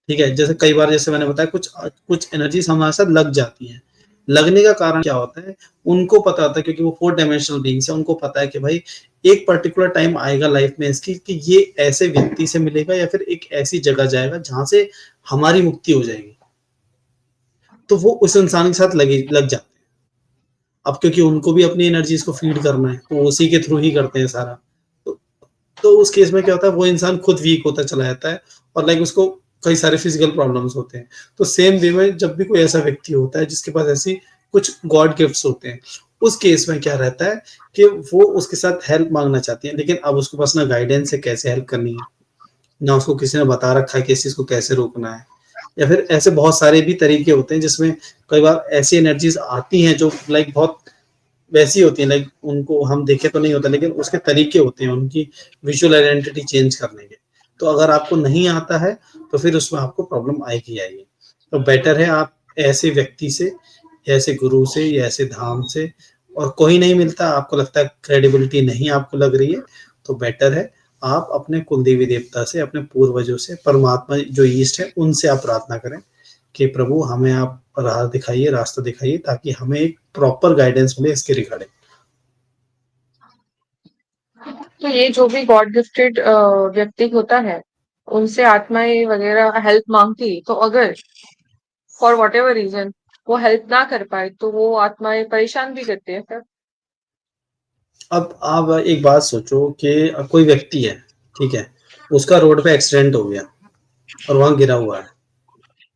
ठीक है। जैसे कई बार, जैसे मैंने बताया, कुछ कुछ एनर्जीज हमारे साथ लग जाती हैं। लगने का कारण क्या होता है, उनको पता होता है, क्योंकि वो 4 डायमेंशनल बीइंग्स है, उनको पता है कि भाई एक पर्टिकुलर टाइम आएगा लाइफ में इसकी कि ये ऐसे व्यक्ति से मिलेगा या फिर एक ऐसी जगह जाएगा जहां से हमारी मुक्ति हो जाएगी, तो वो उस इंसान के साथ लग जाते हैं। अब क्योंकि उनको भी अपनी एनर्जीज को फीड करना है, तो उसी के थ्रू ही करते हैं सारा। तो, तो उस केस में क्या होता है, वो इंसान खुद वीक होता चला जाता है, और लाइक उसको कई सारे फिजिकल प्रॉब्लम्स होते हैं। तो सेम वे में जब भी कोई ऐसा व्यक्ति होता है जिसके पास ऐसी कुछ गॉड गिफ्ट्स होते हैं, उस केस में क्या रहता है कि वो उसके साथ हेल्प मांगना चाहती है, लेकिन अब उसके पास ना गाइडेंस है कैसे हेल्प करनी है, ना उसको किसी ने बता रखा है कि इस चीज को कैसे रोकना है, या फिर ऐसे बहुत सारे भी तरीके होते हैं जिसमें कई बार ऐसी एनर्जीज आती हैं जो लाइक बहुत वैसी होती है, लाइक उनको हम देखे तो नहीं होता, लेकिन उसके तरीके होते हैं उनकी विजुअल आइडेंटिटी चेंज करने के। तो अगर आपको नहीं आता है तो फिर उसमें आपको प्रॉब्लम आएगी आएगी। तो बेटर है आप ऐसे व्यक्ति से, ऐसे गुरु से या ऐसे धाम से, और कोई नहीं मिलता, आपको लगता है क्रेडिबिलिटी नहीं आपको लग रही है, तो बेटर है आप अपने कुल देवी देवता से, अपने पूर्वजों से, परमात्मा जो ईस्ट है उनसे आप प्रार्थना करें कि प्रभु हमें आप राह दिखाइए, रास्ता दिखाइए, ताकि हमें एक प्रॉपर गाइडेंस मिले इसके रिगार्डिंग। तो ये जो भी गॉड गिफ्टेड व्यक्ति होता है, उनसे आत्माएं वगैरह हेल्प मांगती, तो अगर फॉर वॉट एवर रीजन वो हेल्प ना कर पाए, तो वो आत्माएं परेशान भी करती है फिर। अब आप एक बात सोचो कि कोई व्यक्ति है, ठीक है, उसका रोड पे एक्सीडेंट हो गया और वहां गिरा हुआ है,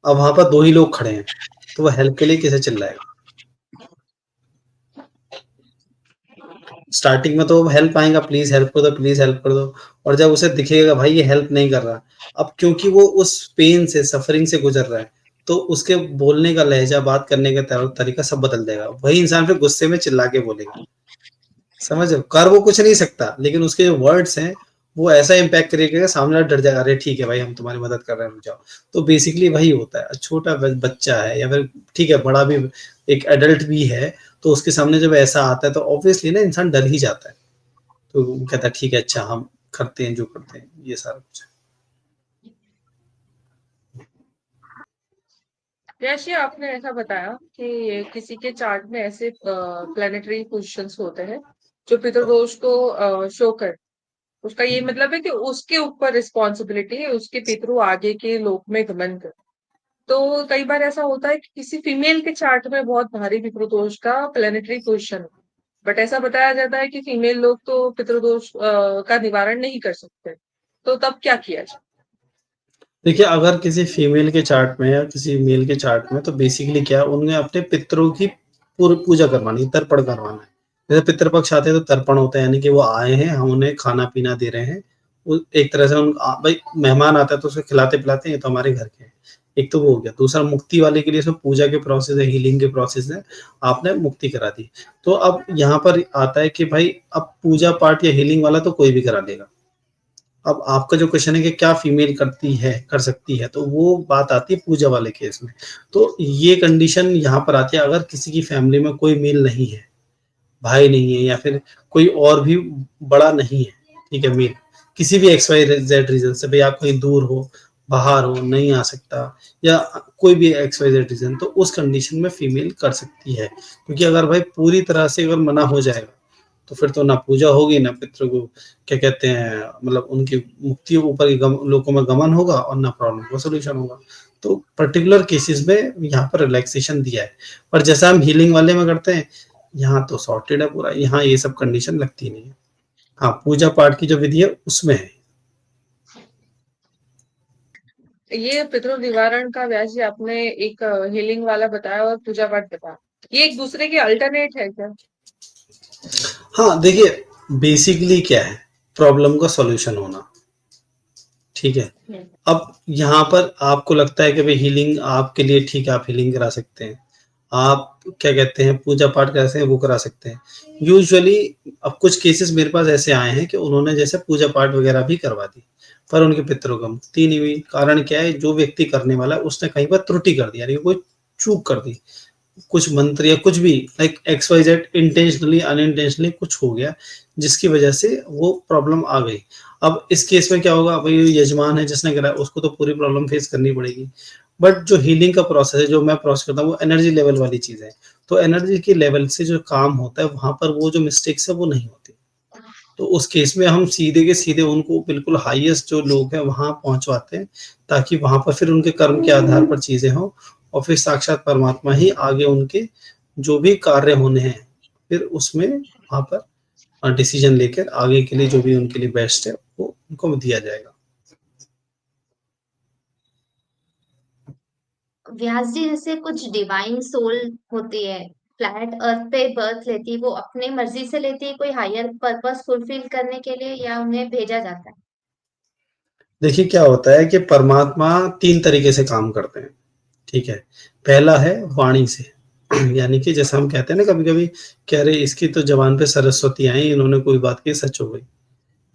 अब वहां पर दो ही लोग खड़े हैं, तो वो हेल्प के लिए किसे चिल्लाएगा? स्टार्टिंग में तो हेल्प आएगा, प्लीज हेल्प कर दो, प्लीज हेल्प कर दो, और जब उसे दिखेगा भाई ये हेल्प नहीं कर रहा, अब क्योंकि वो उस पेन से, सफरिंग से गुजर रहा है, तो उसके बोलने का लहजा, बात करने का तरीका सब बदल जाएगा। वही इंसान फिर गुस्से में चिल्ला के बोलेगा, समझ रहे हो? कर वो कुछ नहीं सकता, लेकिन उसके जो वर्ड्स हैं वो ऐसा इम्पैक्ट करेगा, सामने वाला डर जाएगा, अरे ठीक है भाई हम तुम्हारी मदद कर रहे हैं, रुक जाओ। तो बेसिकली वही होता है, छोटा बच्चा है या फिर ठीक है बड़ा भी, एक एडल्ट भी है, तो उसके सामने जब ऐसा आता है तो ऑब्वियसली ना इंसान डर ही जाता है, तो वो कहता है ठीक है अच्छा हम करते हैं जो करते हैं, ये सारा कुछ। जैसे आपने ऐसा बताया कि किसी के चार्ट में ऐसे प्लेनेटरी पोजीशंस होते हैं जो पितृदोष को शो कर, उसका ये मतलब है कि उसके ऊपर रिस्पॉन्सिबिलिटी है उसके पितरु आगे के लोक में गमन कर। तो कई बार ऐसा होता है कि किसी फीमेल के चार्ट में बहुत भारी पितृदोष का प्लेनेटरी पोजीशन, बट ऐसा बताया जाता है कि फीमेल लोग तो पितृदोष का निवारण नहीं कर सकते, तो तब क्या किया जाए? देखिए अगर किसी फीमेल के चार्ट में या किसी मेल के चार्ट में, तो बेसिकली क्या है, उन्हें अपने पितरों की पूजा करवानी, तर्पण करवाना है। जैसे पितृपक्ष आते हैं तो तर्पण होता है, यानी कि वो आए हैं, हम उन्हें खाना पीना दे रहे हैं, एक तरह से भाई मेहमान आता है तो उसको खिलाते पिलाते हैं, ये तो हमारे घर के हैं। एक तो वो हो गया। दूसरा मुक्ति वाले के लिए इसमें पूजा के प्रोसेस है, हीलिंग के प्रोसेस है, आपने मुक्ति करा दी। तो अब यहाँ पर आता है कि भाई अब पूजा पाठ या हीलिंग वाला तो कोई भी करा देगा। अब आपका जो क्वेश्चन है कि क्या फीमेल करती है, कर सकती है, तो वो बात आती है पूजा वाले केस में। तो ये कंडीशन यहाँ पर आती है अगर किसी की फैमिली में कोई मेल नहीं है, भाई नहीं है, या फिर कोई और भी बड़ा नहीं है, ठीक है, मेल, किसी भी एक्स वाई जेड रीजन से, भाई आप कहीं दूर हो, बाहर हो, नहीं आ सकता, या कोई भी एक्स वाई जेड रीजन, तो उस कंडीशन में फीमेल कर सकती है। क्योंकि अगर भाई पूरी तरह से अगर मना हो जाएगा तो फिर तो ना पूजा होगी, ना पितरों को क्या कहते हैं, मतलब उनकी मुक्ति ऊपर लोगों में गमन होगा, और ना प्रॉब्लम का सोल्यूशन होगा। तो पर्टिकुलर केसेस में यहाँ पर रिलैक्सेशन दिया है, पर जैसा हम हीलिंग वाले में करते हैं, यहाँ तो सॉर्टेड है पूरा, यहाँ ये सब कंडीशन लगती नहीं है। हाँ पूजा पाठ की जो विधि है उसमें है। ये पितृ निवारण का वैसे आपने एक हीलिंग वाला बताया और पूजा पाठ बताया, ये एक दूसरे के अल्टरनेट है क्या? हाँ देखिए बेसिकली क्या है, प्रॉब्लम का सॉल्यूशन होना, ठीक है। हम्म। अब यहाँ पर आपको लगता है कि भाई हीलिंग आपके लिए ठीक है, आप हीलिंग करा सकते हैं, आप क्या कहते हैं पूजा पाठ कैसे हैं वो करा सकते हैं यूजुअली। अब कुछ केसेस मेरे पास ऐसे आए हैं कि उन्होंने जैसे पूजा पाठ वगैरह भी करवा दी, पर उनके पितरों को मुक्ति नहीं हुई। कारण क्या है, जो व्यक्ति करने वाला है उसने कहीं पर त्रुटि कर दी, यानी कोई चूक कर दी, कुछ मंत्र या कुछ भी, like X Y Z, intentionally unintentionally कुछ हो गया जिसकी वजह से वो प्रॉब्लम आ गई। अब इस केस में क्या होगा, भाई यजमान है जिसने करा उसको तो पूरी प्रॉब्लम फेस करनी पड़ेगी। बट जो हीलिंग का प्रोसेस है, जो मैं प्रोसेस करता हूँ, वो एनर्जी लेवल वाली चीज है। तो एनर्जी के लेवल से जो काम होता है वहां पर वो जो मिस्टेक्स है वो नहीं होती। तो उस केस में हम सीधे के सीधे उनको बिल्कुल हाईएस्ट जो लोग हैं वहां पहुंचवाते हैं, ताकि वहां पर फिर उनके कर्म के आधार पर चीजें हों, और फिर साक्षात परमात्मा ही आगे उनके जो भी कार्य होने हैं फिर उसमें वहां पर डिसीजन लेकर आगे के लिए जो भी उनके लिए बेस्ट है वो उनको दिया जाएगा। व्यास जी, जैसे कुछ डिवाइन सोल होती है प्लैनेट अर्थ पे बर्थ लेती है, वो अपने मर्जी से लेती है कोई हायर पर्पस फुलफिल करने के लिए, या उन्हें भेजा जाता है? देखिए क्या होता है कि परमात्मा 3 तरीके से काम करते हैं, ठीक है? पहला है वाणी से, यानी कि जैसे हम कहते हैं ना कभी-कभी कि अरे इसकी तो ज़बान पे सरस्वती आई, इन्होंने कोई बात कही सच हो गई।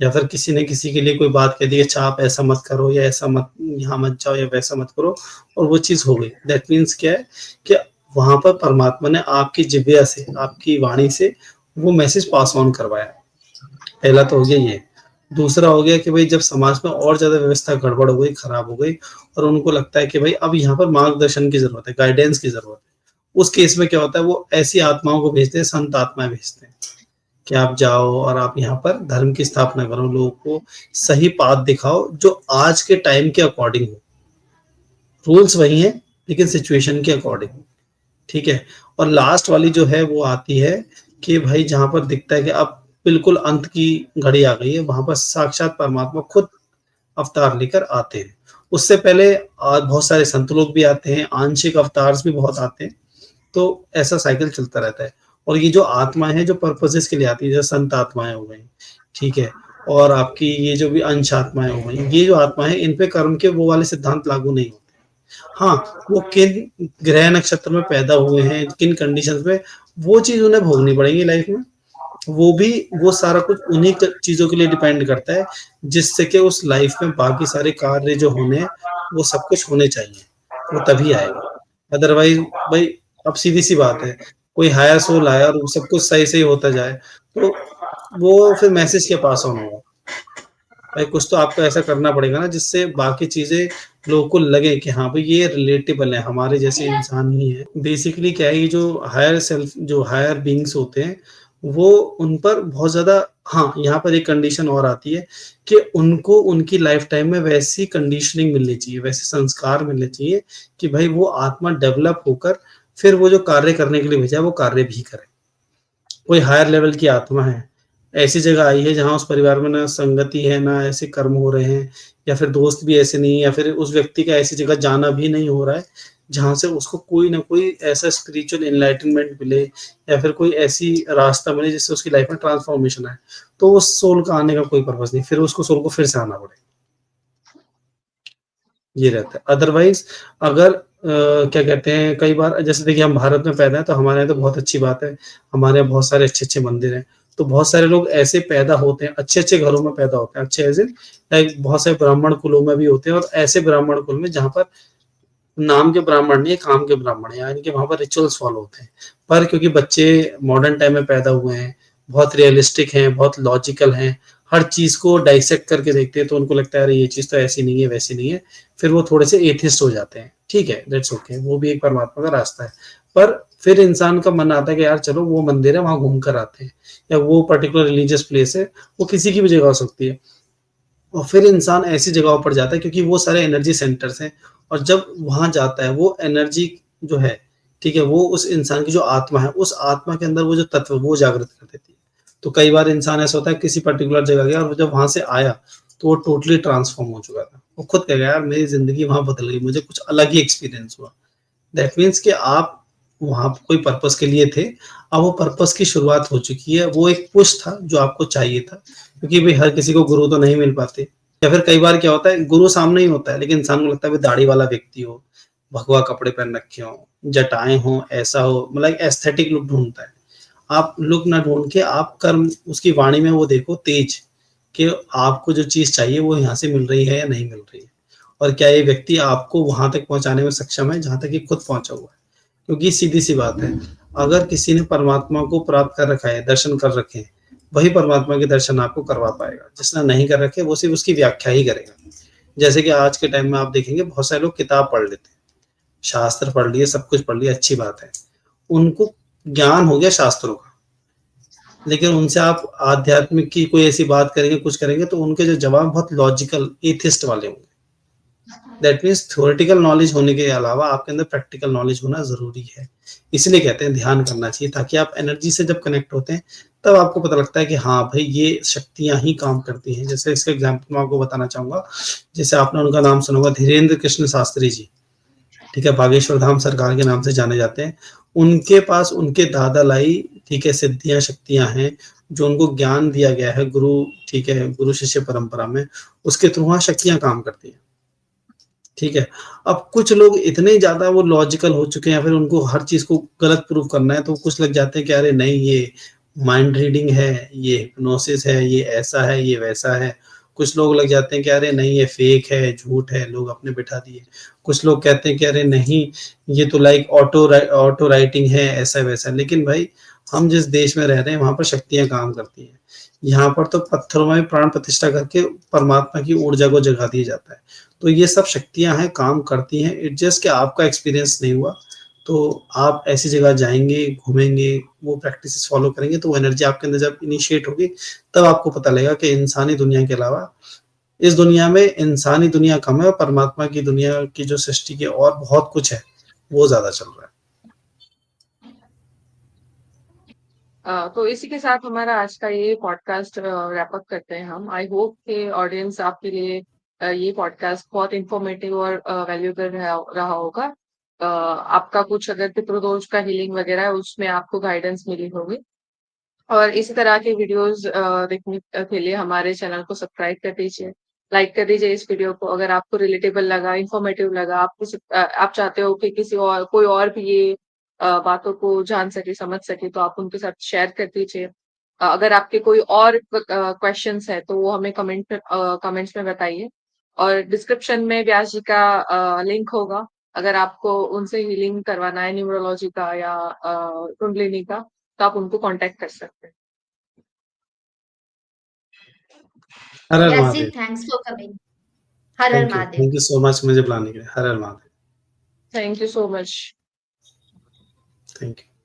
या फिर किसी ने किसी के लिए कोई बात कह दी, अच्छा आप ऐसा मत करो या ऐसा मत यहाँ मत जाओ या वैसा मत करो, और वो चीज़ हो गई। दैट मीन्स क्या है कि वहाँ पर परमात्मा ने आपकी जिह्वा से, आपकी वाणी से वो मैसेज पास ऑन करवाया। पहला तो हो गया ये। दूसरा हो गया कि भाई जब समाज में और ज़्यादा व्यवस्था गड़बड़ हो गई, खराब हो गई और उनको लगता है कि भाई अब यहाँ पर मार्गदर्शन की ज़रूरत है, गाइडेंस की ज़रूरत है। उस केस में क्या होता है, वो ऐसी आत्माओं को भेजते हैं, संत आत्माएँ भेजते हैं कि आप जाओ और आप यहाँ पर धर्म की स्थापना करो, लोगों को सही पाथ दिखाओ जो आज के टाइम के अकॉर्डिंग हो। रूल्स वही हैं लेकिन सिचुएशन के अकॉर्डिंग, ठीक है? और लास्ट वाली जो है वो आती है कि भाई जहाँ पर दिखता है कि अब बिल्कुल अंत की घड़ी आ गई है, वहाँ पर साक्षात परमात्मा खुद अवतार लेकर आते हैं। उससे पहले बहुत सारे संत लोग भी आते हैं, आंशिक अवतार्स भी बहुत आते हैं, तो ऐसा साइकिल चलता रहता है। और ये जो आत्माएँ हैं जो पर्पसेस के लिए आती है, जैसे संत आत्माएँ हो गई, ठीक है? और आपकी ये जो भी अंश आत्माएँ हो गई, ये जो आत्माएँ हैं इन पे कर्म के वो वाले सिद्धांत लागू नहीं होते। हाँ, वो किन ग्रह नक्षत्र में पैदा हुए हैं, किन कंडीशंस में, वो चीज़ उन्हें भोगनी पड़ेगी लाइफ में। वो भी वो सारा कुछ उन्हीं चीज़ों के लिए डिपेंड करता है जिससे कि उस लाइफ में बाकी सारे कार्य जो होने हैं वो सब कुछ होने चाहिए, वो तभी आएगा। अदरवाइज भाई अब सीधी सी बात है, कोई हायर सोल आया और सब कुछ सही सही होता जाए तो वो फिर मैसेज क्या पास ऑन होगा? भाई कुछ तो आपको ऐसा करना पड़ेगा ना जिससे बाकी चीजें लोगों को लगे कि हाँ भाई ये रिलेटेबल है, हमारे जैसे इंसान ही है। बेसिकली क्या है, ये जो हायर सेल्फ, जो हायर बींग्स होते हैं वो उन पर बहुत ज्यादा, हाँ यहाँ पर एक कंडीशन और आती है कि उनको उनकी लाइफ टाइम में वैसी कंडीशनिंग मिलनी चाहिए, वैसे संस्कार मिलने चाहिए कि भाई वो आत्मा डेवलप होकर फिर वो जो कार्य करने के लिए भेजा है वो कार्य भी करे। कोई हायर लेवल की आत्मा है, ऐसी जगह आई है जहाँ उस परिवार में ना संगति है, ना ऐसे कर्म हो रहे हैं, या फिर दोस्त भी ऐसे नहीं है, या फिर उस व्यक्ति का ऐसी जगह जाना भी नहीं हो रहा है जहाँ से उसको कोई ना कोई ऐसा स्पिरिचुअल एनलाइटनमेंट मिले या फिर कोई ऐसी रास्ता मिले जिससे उसकी लाइफ में ट्रांसफॉर्मेशन आए, तो उस सोल का आने का कोई पर्पस नहीं, फिर उसको सोल को फिर से आना पड़ेगा, ये रहता है। अदरवाइज अगर क्या कहते हैं, कई बार जैसे देखिए हम भारत में पैदा है तो हमारे यहाँ तो बहुत अच्छी बात है, हमारे यहाँ बहुत सारे अच्छे-अच्छे मंदिर हैं, तो बहुत सारे लोग ऐसे पैदा होते हैं, अच्छे-अच्छे घरों में पैदा होते हैं, अच्छे एज़ इन लाइक बहुत सारे ब्राह्मण कुलों में भी होते हैं, और ऐसे ब्राह्मण कुल में जहाँ पर नाम के ब्राह्मण नहीं है, काम के ब्राह्मण हैं, यानी कि वहाँ पर रिचुअल्स फॉलो होते हैं। पर क्योंकि बच्चे मॉडर्न टाइम में पैदा हुए हैं, बहुत रियलिस्टिक हैं, बहुत लॉजिकल हैं, हर चीज़ को डाइसेक्ट करके देखते हैं, तो उनको लगता है अरे ये चीज़ तो ऐसी नहीं है, वैसी नहीं है, फिर वो थोड़े से एथिस्ट हो जाते हैं। ठीक है, दैट्स ओके, वो भी एक परमात्मा का रास्ता है। पर फिर इंसान का मन आता है कि यार चलो वो मंदिर है, वहाँ घूम कर आते हैं, या वो पर्टिकुलर रिलीजियस प्लेस है, वो किसी की भी जगह हो सकती है। और फिर इंसान ऐसी जगहों पर जाता है क्योंकि वो सारे एनर्जी सेंटर्स हैं, और जब वहाँ जाता है वो एनर्जी जो है, ठीक है, वो उस इंसान की जो आत्मा है, उस आत्मा के अंदर वो जो तत्व है, वो जागृत कर देती है। तो कई बार इंसान ऐसा होता है किसी पर्टिकुलर जगह गया और वो जब वहाँ से आया तो वो टोटली ट्रांसफॉर्म हो चुका था। वो खुद कह गया यार मेरी ज़िंदगी वहाँ बदल गई, मुझे कुछ अलग ही एक्सपीरियंस हुआ। दैट मीन्स कि आप वहाँ कोई पर्पस के लिए थे, अब वो पर्पस की शुरुआत हो चुकी है, वो एक पुश था जो आपको चाहिए था, क्योंकि भाई हर किसी को गुरु तो नहीं मिल पाते। या फिर कई बार क्या होता है गुरु सामने ही होता है लेकिन इंसान को लगता है दाढ़ी वाला व्यक्ति हो, भगवा कपड़े पहन रखे हो, जटाएं हो, ऐसा हो, मतलब एस्थेटिक लुक ढूंढता है। आप लुक ना ढूंढ के आप कर्म उसकी वाणी में वो देखो तेज, कि आपको जो चीज चाहिए वो यहाँ से मिल रही है या नहीं मिल रही है, और क्या ये व्यक्ति आपको वहां तक पहुंचाने में सक्षम है जहां तक ये खुद पहुंचा हुआ है। क्योंकि सीधी सी बात है, अगर किसी ने परमात्मा को प्राप्त कर रखा है, दर्शन कर रखे हैं, वही परमात्मा के दर्शन आपको करवा पाएगा। जिसने नहीं कर रखे वो सिर्फ उसकी व्याख्या ही करेगा। जैसे कि आज के टाइम में आप देखेंगे बहुत सारे लोग किताब पढ़ लेते हैं, शास्त्र पढ़ लिए, सब कुछ पढ़ लिया, अच्छी बात है, उनको ज्ञान हो गया शास्त्रों का, लेकिन उनसे आप आध्यात्मिक की कोई ऐसी बात करेंगे, कुछ करेंगे, तो उनके जो जवाब बहुत लॉजिकल एथिस्ट वाले होंगे। दैट मीन्स थ्योरेटिकल नॉलेज होने के अलावा आपके अंदर प्रैक्टिकल नॉलेज होना जरूरी है। इसलिए कहते हैं ध्यान करना चाहिए, ताकि आप एनर्जी से जब कनेक्ट होते हैं तब आपको पता लगता है कि हाँ भाई ये शक्तियां ही काम करती हैं। जैसे इसका एग्जाम्पल मैं आपको बताना चाहूंगा, जैसे आपने उनका नाम सुना होगा, धीरेन्द्र कृष्ण शास्त्री जी, ठीक है, बागेश्वर धाम सरकार के नाम से जाने जाते हैं। उनके पास उनके दादा लाई, ठीक है, सिद्धियाँ, शक्तियाँ हैं, जो उनको ज्ञान दिया गया है गुरु, ठीक है, गुरु शिष्य परंपरा में, उसके थ्रू वहाँ शक्तियाँ काम करती हैं। ठीक है। अब कुछ लोग इतने ज़्यादा वो लॉजिकल हो चुके हैं या फिर उनको हर चीज़ को गलत प्रूव करना है, तो कुछ लग जाते हैं कि अरे नहीं, ये माइंड रीडिंग है, ये हिप्नोसिस है, ये ऐसा है, ये वैसा है। कुछ लोग लग जाते हैं कि अरे नहीं, ये फेक है, झूठ है, लोग अपने बिठा दिए। कुछ लोग कहते हैं कि अरे नहीं, ये तो लाइक ऑटो राइटिंग है, ऐसा-वैसा। लेकिन भाई, हम जिस देश में रह रहे हैं, वहाँ पर शक्तियाँ काम करती हैं। यहाँ पर तो पत्थरों में प्राण प्रतिष्ठा करके परमात्मा की ऊर्जा को जगा दिया जाता है। तो ये सब शक्तियाँ हैं, काम करती हैं। इट्स जस्ट कि आपका एक्सपीरियंस नहीं हुआ, तो आप ऐसी जगह जाएँगे, घूमेंगे, वो प्रैक्टिसेस फ़ॉलो करेंगे, तो वो एनर्जी आपके अंदर जब इनिशिएट होगी, तब आपको पता लगेगा कि इंसानी दुनिया के अलावा इस दुनिया में इंसानी दुनिया कम है और परमात्मा की दुनिया की जो सृष्टि के और बहुत कुछ है, वो ज़्यादा चल रहा है। तो इसी के साथ हमारा आज का ये पॉडकास्ट रैप अप करते हैं हम। आई होप कि ऑडियंस आपके लिए ये पॉडकास्ट बहुत इंफॉर्मेटिव और वैल्यूएबल रहा होगा। आपका कुछ अगर पितृदोष का हीलिंग वगैरह है, उसमें आपको गाइडेंस मिली होगी। और इसी तरह के वीडियोस देखने के लिए हमारे चैनल को सब्सक्राइब कर दीजिए, लाइक कर दीजिए इस वीडियो को। अगर आपको रिलेटेबल लगा, इंफॉर्मेटिव लगा, आप चाहते हो कि किसी और कोई और भी ये बातों को जान सके, समझ सके, तो आप उनके साथ शेयर कर दीजिए। अगर आपके कोई और क्वेश्चंस है तो वो हमें कमेंट्स में बताइए। और डिस्क्रिप्शन में व्यास जी का लिंक होगा। अगर आपको उनसे हीलिंग करवाना है न्यूमरोलॉजी का या कुंडलिनी का, तो आप उनको कांटेक्ट कर सकते हैं। हर हर Vyas ji, Mahadev. Thanks for coming. हर हर Mahadev. Thank you so much मुझे बुलाने के लिए। हर हर Mahadev. Thank you so much. Thank you.